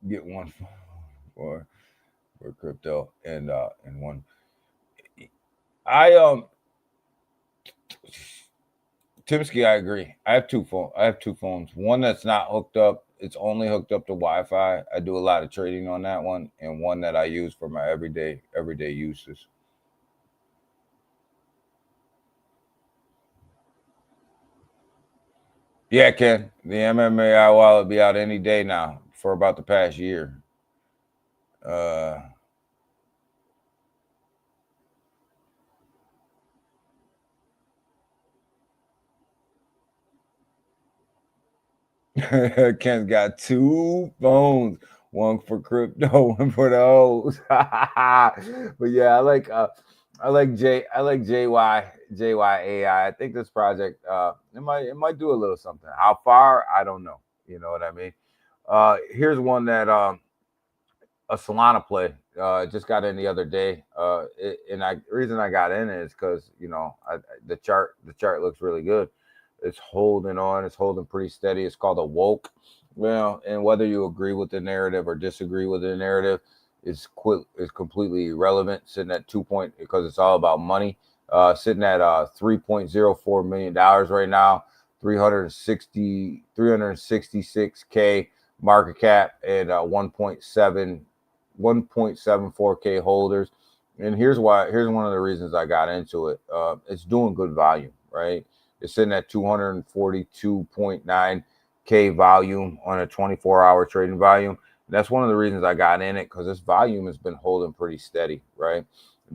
Speaker 2: get one for for crypto and one. I Timsky, I agree. I have two phones. I have two phones. One that's not hooked up. It's only hooked up to Wi-Fi. I do a lot of trading on that one, and one that I use for my everyday uses. Yeah, Ken. The MMAI wallet be out any day now for about the past year. Uh, Ken's got two phones, one for crypto, one for the O's. But yeah, I like JYAI. I think this project it might do a little something. How far? I don't know. You know what I mean? Here's one that a Solana play. Just got in the other day. Reason I got in is because the chart looks really good. It's holding on. It's holding pretty steady. It's called a woke. Well, and whether you agree with the narrative or disagree with the narrative is completely irrelevant. Sitting at 2 point because it's all about money. Sitting at $3.04 million right now. 366K market cap and 1.74K holders. And here's why. Here's one of the reasons I got into it. It's doing good volume, right? It's sitting at 242.9K volume on a 24-hour trading volume. That's one of the reasons I got in it because this volume has been holding pretty steady, right?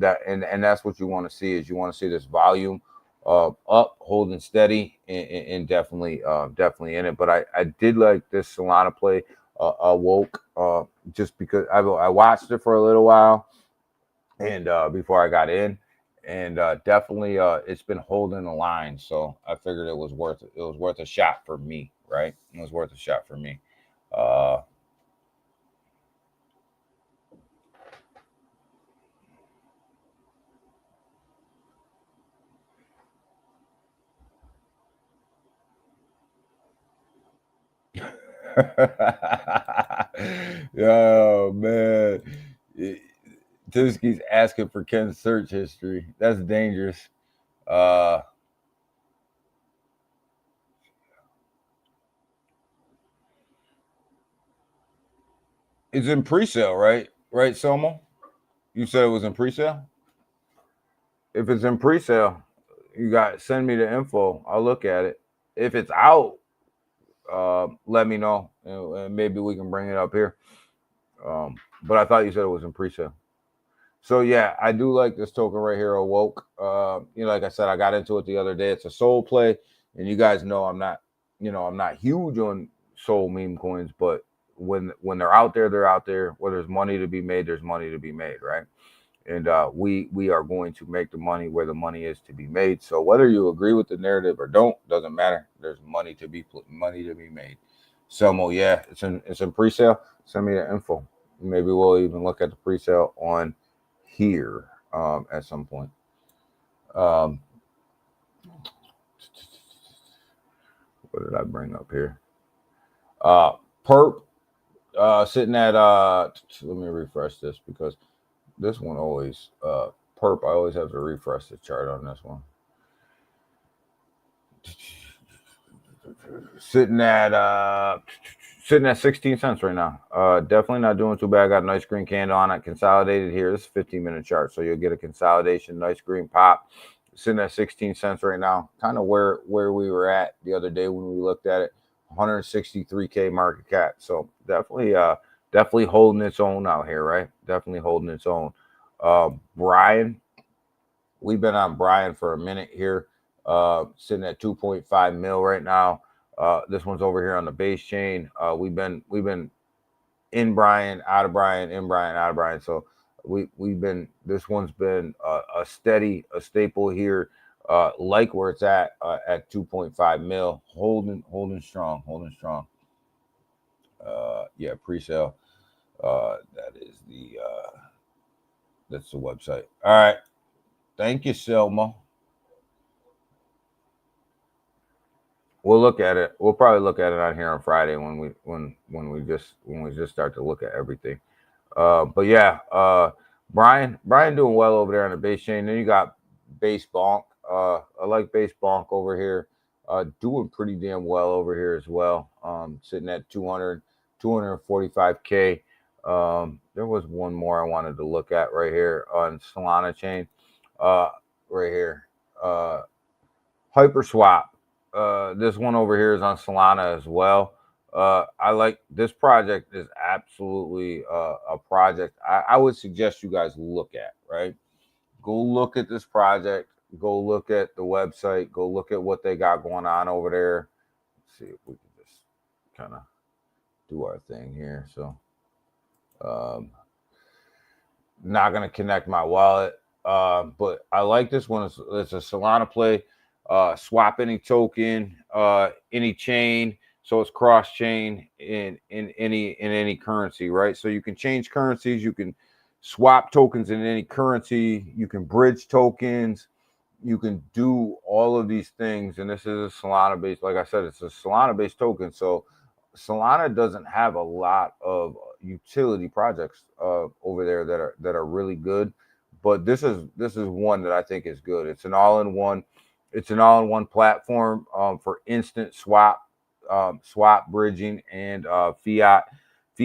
Speaker 2: And that's what you want to see is you want to see this volume up, holding steady, and definitely in it. But I did like this Solana play, woke, just because I watched it for a little while, and before I got in, and definitely it's been holding the line. So I figured it was worth a shot for me, right? It was worth a shot for me. Uh, Yo, man. Tibsky's asking for Ken's search history. That's dangerous. Uh, it's in pre-sale, right? Right, Selmo? You said it was in pre-sale? If it's in pre-sale, you got send me the info. I'll look at it. If it's out, let me know, and maybe we can bring it up here. But I thought you said it was in pre-sale. So yeah, I do like this token right here, Awoke. Like I said, I got into it the other day. It's a soul play, and you guys know I'm not huge on soul meme coins, but when they're out there, they're out there. Where there's money to be made, there's money to be made, right? And we are going to make the money where the money is to be made. So whether you agree with the narrative or don't, doesn't matter. There's money to be made. Selmo, yeah, it's in pre-sale. Send me the info. Maybe we'll even look at the pre-sale on here at some point. Um, what did I bring up here? Perp sitting at let me refresh this because this one always perp. I always have to refresh the chart on this one. sitting at 16 cents right now. Definitely not doing too bad. Got a nice green candle on it. Consolidated here. This is a 15-minute chart, so you'll get a consolidation. Nice green pop. Sitting at 16 cents right now. Kind of where we were at the other day when we looked at it. 163K market cap. So definitely holding its own out here, right? Definitely holding its own. Brian, we've been on Brian for a minute here. Sitting at 2.5 mil right now. This one's over here on the base chain. We've been in Brian, out of Brian, in Brian, out of Brian. So this one's been a staple here. Like where it's at 2.5 mil, holding strong. Yeah, pre-sale. That's the website. All right. Thank you, Selma. We'll look at it. We'll probably look at it on here on Friday when we just start to look at everything. But yeah, Brian doing well over there on the base chain. Then you got Base Bonk. I like Base Bonk over here. Doing pretty damn well over here as well. Sitting at 245K. There was one more I wanted to look at right here on Solana chain. Right here. Hyperswap. This one over here is on Solana as well. I like this project. Is absolutely a project I would suggest you guys look at, right? Go look at this project. Go look at the website. Go look at what they got going on over there. Let's see if we can just kind of do our thing here. So not going to connect my wallet, but I like this one. It's a Solana play. Swap any token, any chain, so it's cross chain in any currency, right? So you can change currencies, you can swap tokens in any currency, you can bridge tokens, you can do all of these things. And this is a Solana based, like I said, it's a Solana based token. So Solana doesn't have a lot of utility projects over there that are really good, but this is one that I think is good. It's an all-in-one. It's an all-in-one platform for instant swap bridging and fiat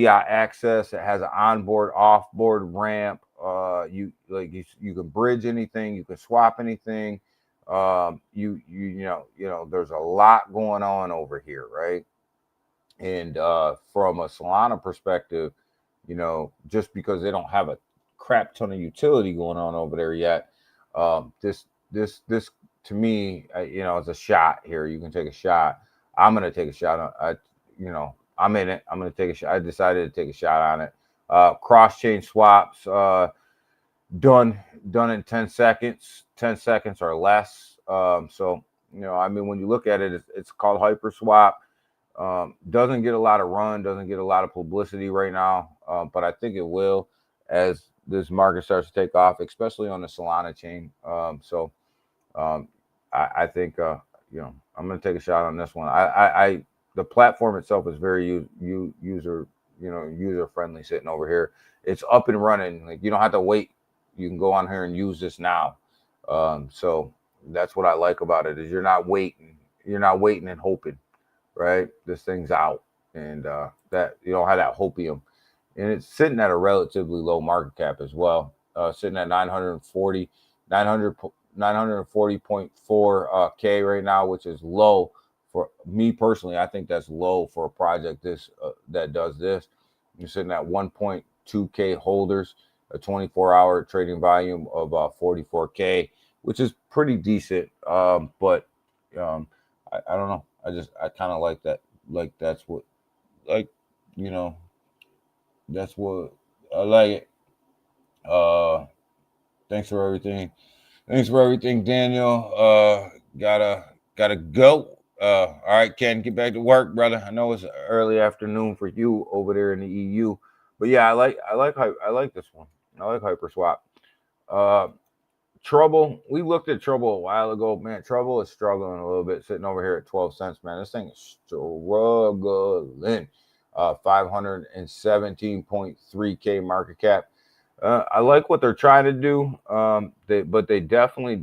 Speaker 2: access. It has an onboard, offboard ramp. You can bridge anything, you can swap anything. You know, there's a lot going on over here, right? And from a Solana perspective, you know, just because they don't have a crap ton of utility going on over there yet, this to me, you know, it's a shot here. You can take a shot. I'm gonna take a shot. I'm in it. I'm gonna take a shot. I decided to take a shot on it. Cross chain swaps, done in 10 seconds or less. So you know, I mean, when you look at it, it's called Hyperswap. Doesn't get a lot of run, doesn't get a lot of publicity right now, but I think it will as this market starts to take off, especially on the Solana chain. I think you know, I'm going to take a shot on this one. The platform itself is very user friendly. Sitting over here, it's up and running. Like, you don't have to wait. You can go on here and use this now. So that's what I like about it, is you're not waiting and hoping, right? This thing's out, and that you don't have that hopium, and it's sitting at a relatively low market cap as well. Sitting at 940.4 K right now, which is low for me personally. I think that's low for a project that does this. You're sitting at 1.2K holders, a 24-hour trading volume of 44K, which is pretty decent. But I don't know. I kind of like that. Like, that's what, like, you know, that's what I like it. Thanks for everything. Thanks for everything, Daniel. Gotta go. All right, Ken, get back to work, brother. I know it's early afternoon for you over there in the EU, but yeah, I like this one. I like Hyperswap. Trouble. We looked at Trouble a while ago, man. Trouble is struggling a little bit, sitting over here at 12 cents, man. This thing is struggling. 517.3K market cap. I like what they're trying to do, but they definitely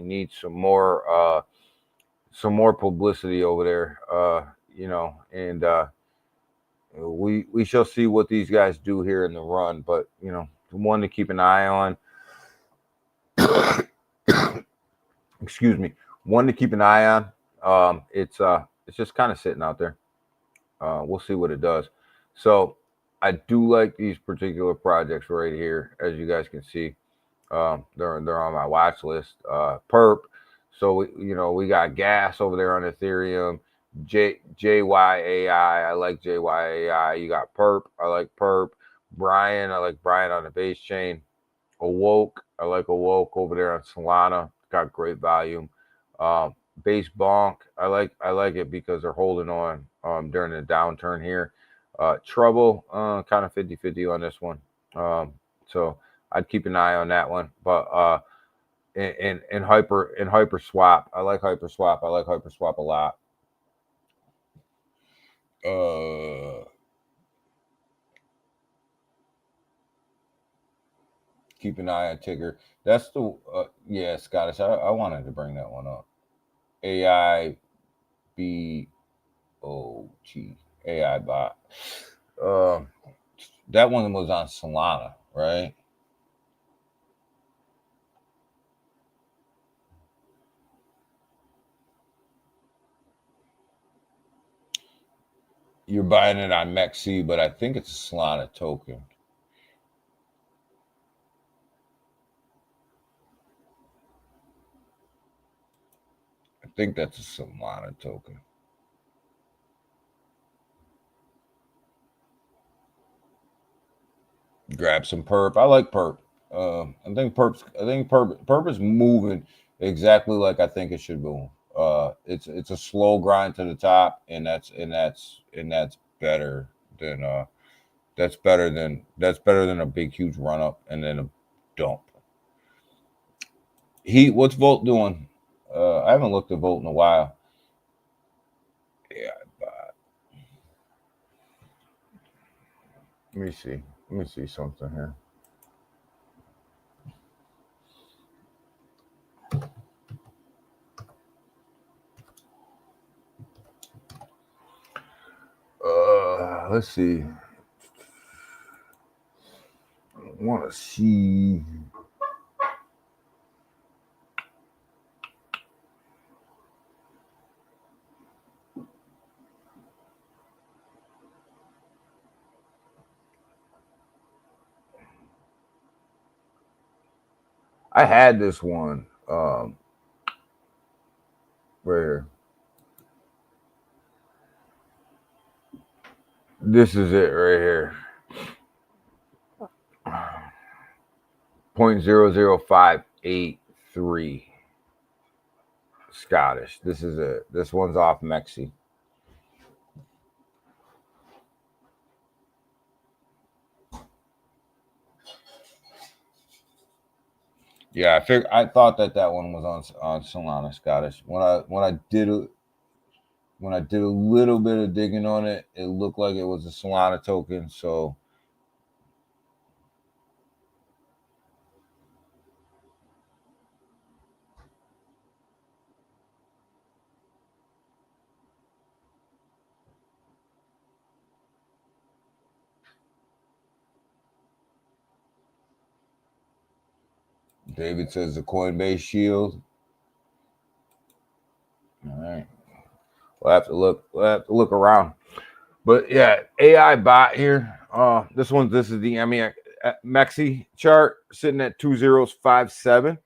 Speaker 2: need some more some more publicity over there, you know, and we shall see what these guys do here in the run. But you know, one to keep an eye on. Excuse me, one to keep an eye on. It's just kind of sitting out there. We'll see what it does. So I do like these particular projects right here, as you guys can see. They're on my watch list. Perp. So you know, we got gas over there on Ethereum. JYAI. I like JYAI. You got Perp. I like Perp. Brian. I like Brian on the base chain. Awoke. I like Awoke over there on Solana. Got great volume. Base Bonk. I like it because they're holding on during the downturn here. Trouble. Kind of 50-50 on this one. So I'd keep an eye on that one. But in hyper swap, I like hyper swap. I like hyper swap a lot. Keep an eye on Tigger. That's the yeah, Scottish. I wanted to bring that one up. AI bot. That one was on Solana, right? You're buying it on MEXC, but I think it's a Solana token. I think that's a Solana token. Grab some perp. I like perp. I think perp is moving exactly like I think it should move. It's a slow grind to the top, and that's better than that's better than a big huge run up and then a dump. What's Volt doing? I haven't looked at Volt in a while. Yeah, but let me see something here. Let's see. I want to see. I had this one right here. This is it right here. 0.00583 Scottish. This is it. This one's off MEXC. Yeah, I thought that one was on Solana Scottish. When I did a little bit of digging on it, it looked like it was a Solana token. So David says the Coinbase shield. All right. We'll have to look around. But yeah, AI bot here. This is the MEXC chart sitting at 2057.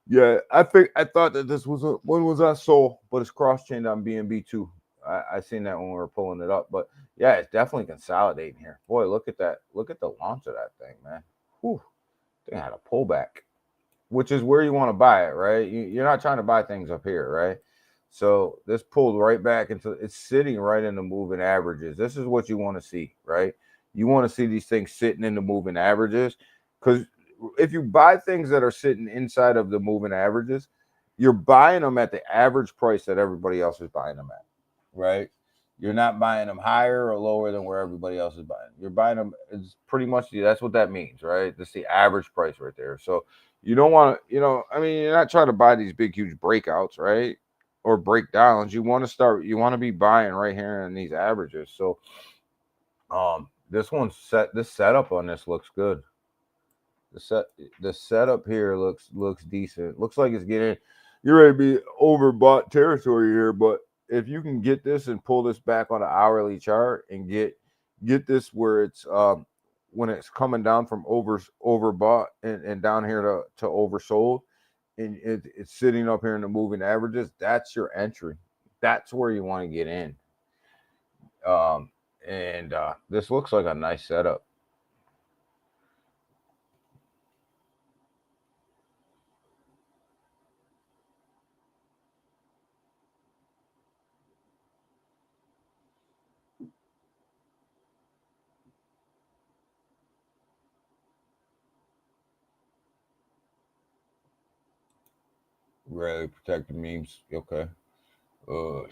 Speaker 2: Yeah, I thought that this was one was on Sol, but it's cross-chained on BNB too. I seen that when we were pulling it up. But yeah, it's definitely consolidating here. Boy, look at that. Look at the launch of that thing, man. Whew. They had a pullback, which is where you want to buy it, right? You're not trying to buy things up here, right? So this pulled right back into it's sitting right in the moving averages. This is what you want to see, right? You want to see these things sitting in the moving averages, because if you buy things that are sitting inside of the moving averages, you're buying them at the average price that everybody else is buying them at, right? You're not buying them higher or lower than where everybody else is buying. You're buying them. It's pretty much that's what that means, right? That's the average price right there. So you don't want to, I mean, you're not trying to buy these big, huge breakouts, right? or breakdowns, you want to be buying right here in these averages. So this setup on this looks good. The setup here looks decent. Looks like it's getting, you're ready to be overbought territory here, but if you can get this and pull this back on an hourly chart and get this where it's when it's coming down from overbought and down here to oversold, and it's sitting up here in the moving averages, that's your entry. That's where you want to get in. And this looks like a nice setup. Rarely protected memes. Okay.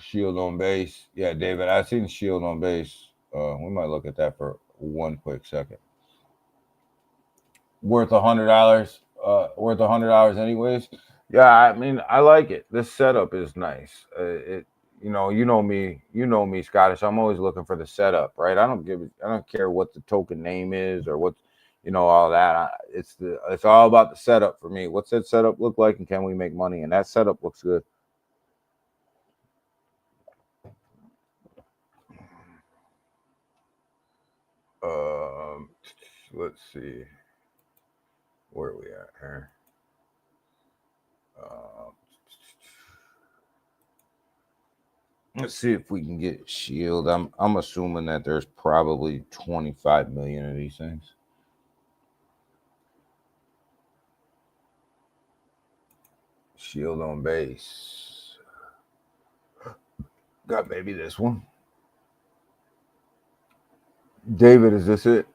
Speaker 2: Shield on base. Yeah, David, I've seen shield on base. We might look at that for one quick second. Worth $100. Worth $100 anyways. Yeah, I mean, I like it. This setup is nice. You know me, Scottish. I'm always looking for the setup, right? I don't care what the token name is or what, all that. It's all about the setup for me. What's that setup look like, and can we make money? And that setup looks good. Let's see. Where are we at here? Let's see if we can get shield. I'm assuming that there's probably 25 million of these things. Shield on base. Got maybe this one. David, is this it?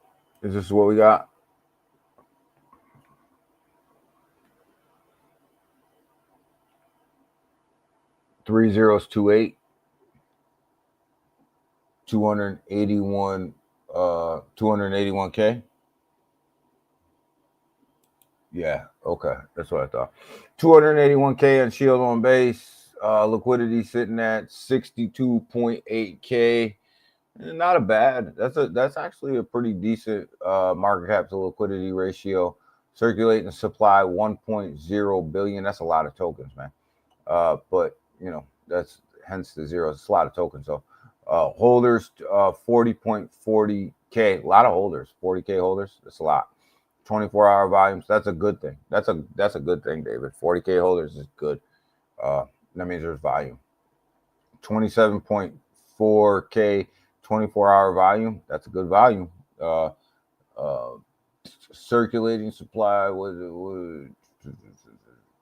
Speaker 2: Is this what we got? Three zeros, 28. 281 281K. Yeah, okay. That's what I thought. 281K on shield on base. Liquidity sitting at 62.8K. Not a bad. That's actually a pretty decent market cap to liquidity ratio. Circulating supply 1.0 billion. That's a lot of tokens, man. But that's hence the zeros. It's a lot of tokens. So holders 40.40K. A lot of holders. 40K holders. That's a lot. 24-hour volumes. That's a good thing. That's a good thing, David. 40K holders is good. That means there's volume. 27.4K 24-hour volume. That's a good volume. Circulating supply was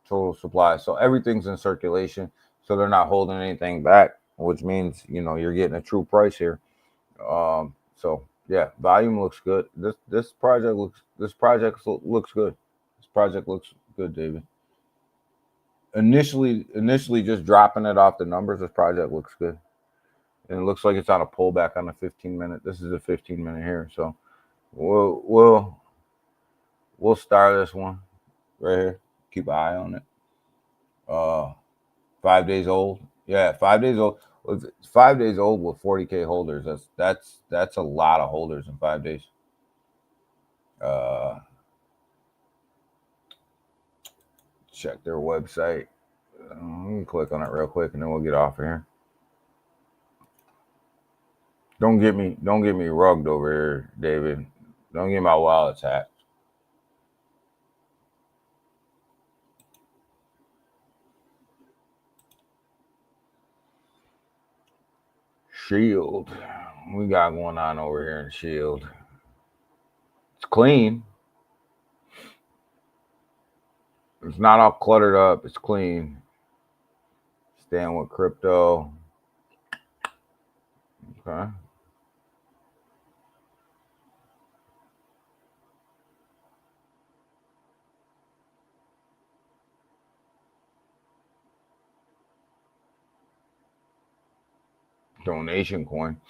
Speaker 2: total supply. So everything's in circulation. So they're not holding anything back, which means you're getting a true price here. So yeah, volume looks good. This project looks good. This project looks good, David. Initially just dropping it off the numbers, this project looks good. And it looks like it's on a pullback on the 15-minute. This is a 15-minute here. So we'll start this one right here. Keep an eye on it. 5 days old. Yeah, 5 days old. 5 days old with 40K holders. That's a lot of holders in 5 days. Check their website. Let me click on it real quick, and then we'll get off of here. Don't get me rugged over here, David. Don't get my wallet hacked. Shield. We got going on over here in Shield. It's clean. It's not all cluttered up. It's clean. Staying with crypto. Okay. Donation coin.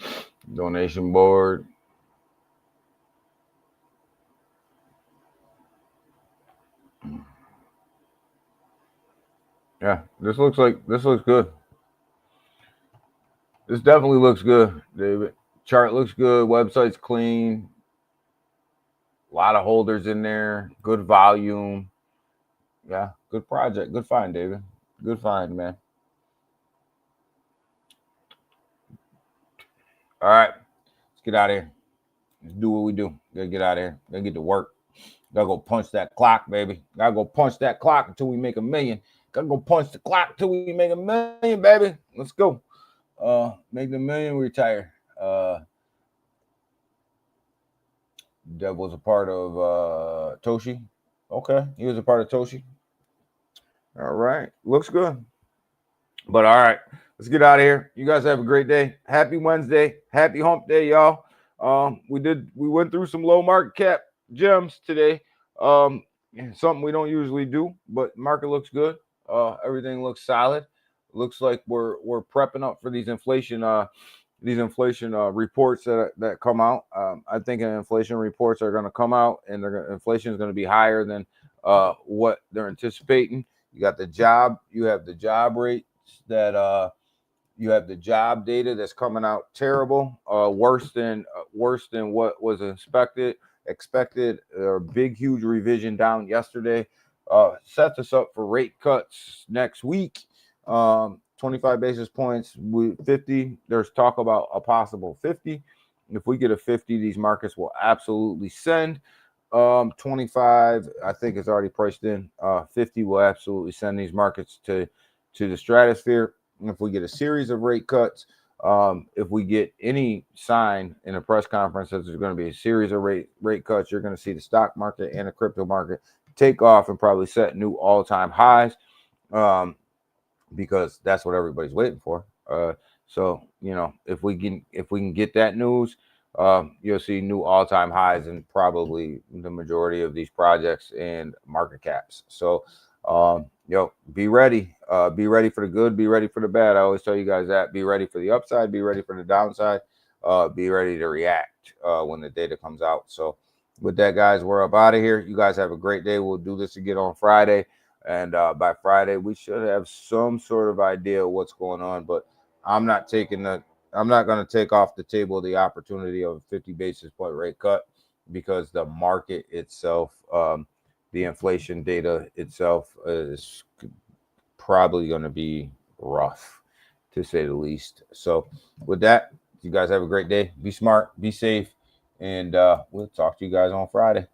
Speaker 2: Donation board. Yeah, this looks good. This definitely looks good, David. Chart looks good. Website's clean. A lot of holders in there. Good volume. Yeah, good project. Good find, David. Good find, man. All right, let's get out of here. Let's do what we do. Gotta get out of here. Gotta get to work. Gotta go punch that clock, baby. Gotta go punch that clock until we make $1 million. Gotta go punch the clock until we make $1 million, baby. Let's go. Make the $1 million, retire. Dev was a part of Toshi. Okay, he was a part of Toshi. All right, looks good. But all right, let's get out of here. You guys have a great day. Happy Wednesday. Happy hump day, y'all. We went through some low market cap gems today. Something we don't usually do, but market looks good. Everything looks solid. Looks like we're prepping up for these inflation reports that come out. I think inflation reports are going to come out, and inflation is going to be higher than what they're anticipating. You got the job. You have the job rates that you have the job data that's coming out terrible, worse than what was expected. A big, huge revision down yesterday. Sets us up for rate cuts next week. 25 basis points, 50. There's talk about a possible 50. If we get a 50, these markets will absolutely send. 25, I think it's already priced in. 50 will absolutely send these markets to the stratosphere. If we get a series of rate cuts, if we get any sign in a press conference that there's going to be a series of rate cuts, you're going to see the stock market and the crypto market take off and probably set new all-time highs. Because that's what everybody's waiting for. So if we can get that news, you'll see new all-time highs in probably the majority of these projects and market caps. So be ready. Be ready for the good. Be ready for the bad. I always tell you guys that. Be ready for the upside. Be ready for the downside. Be ready to react when the data comes out. So with that, guys, we're up out of here. You guys have a great day. We'll do this again on Friday. And by Friday, we should have some sort of idea of what's going on. But I'm not going to take off the table the opportunity of a 50 basis point rate cut, because the market itself, the inflation data itself, is probably going to be rough, to say the least. So with that, you guys have a great day. Be smart, be safe, and we'll talk to you guys on Friday.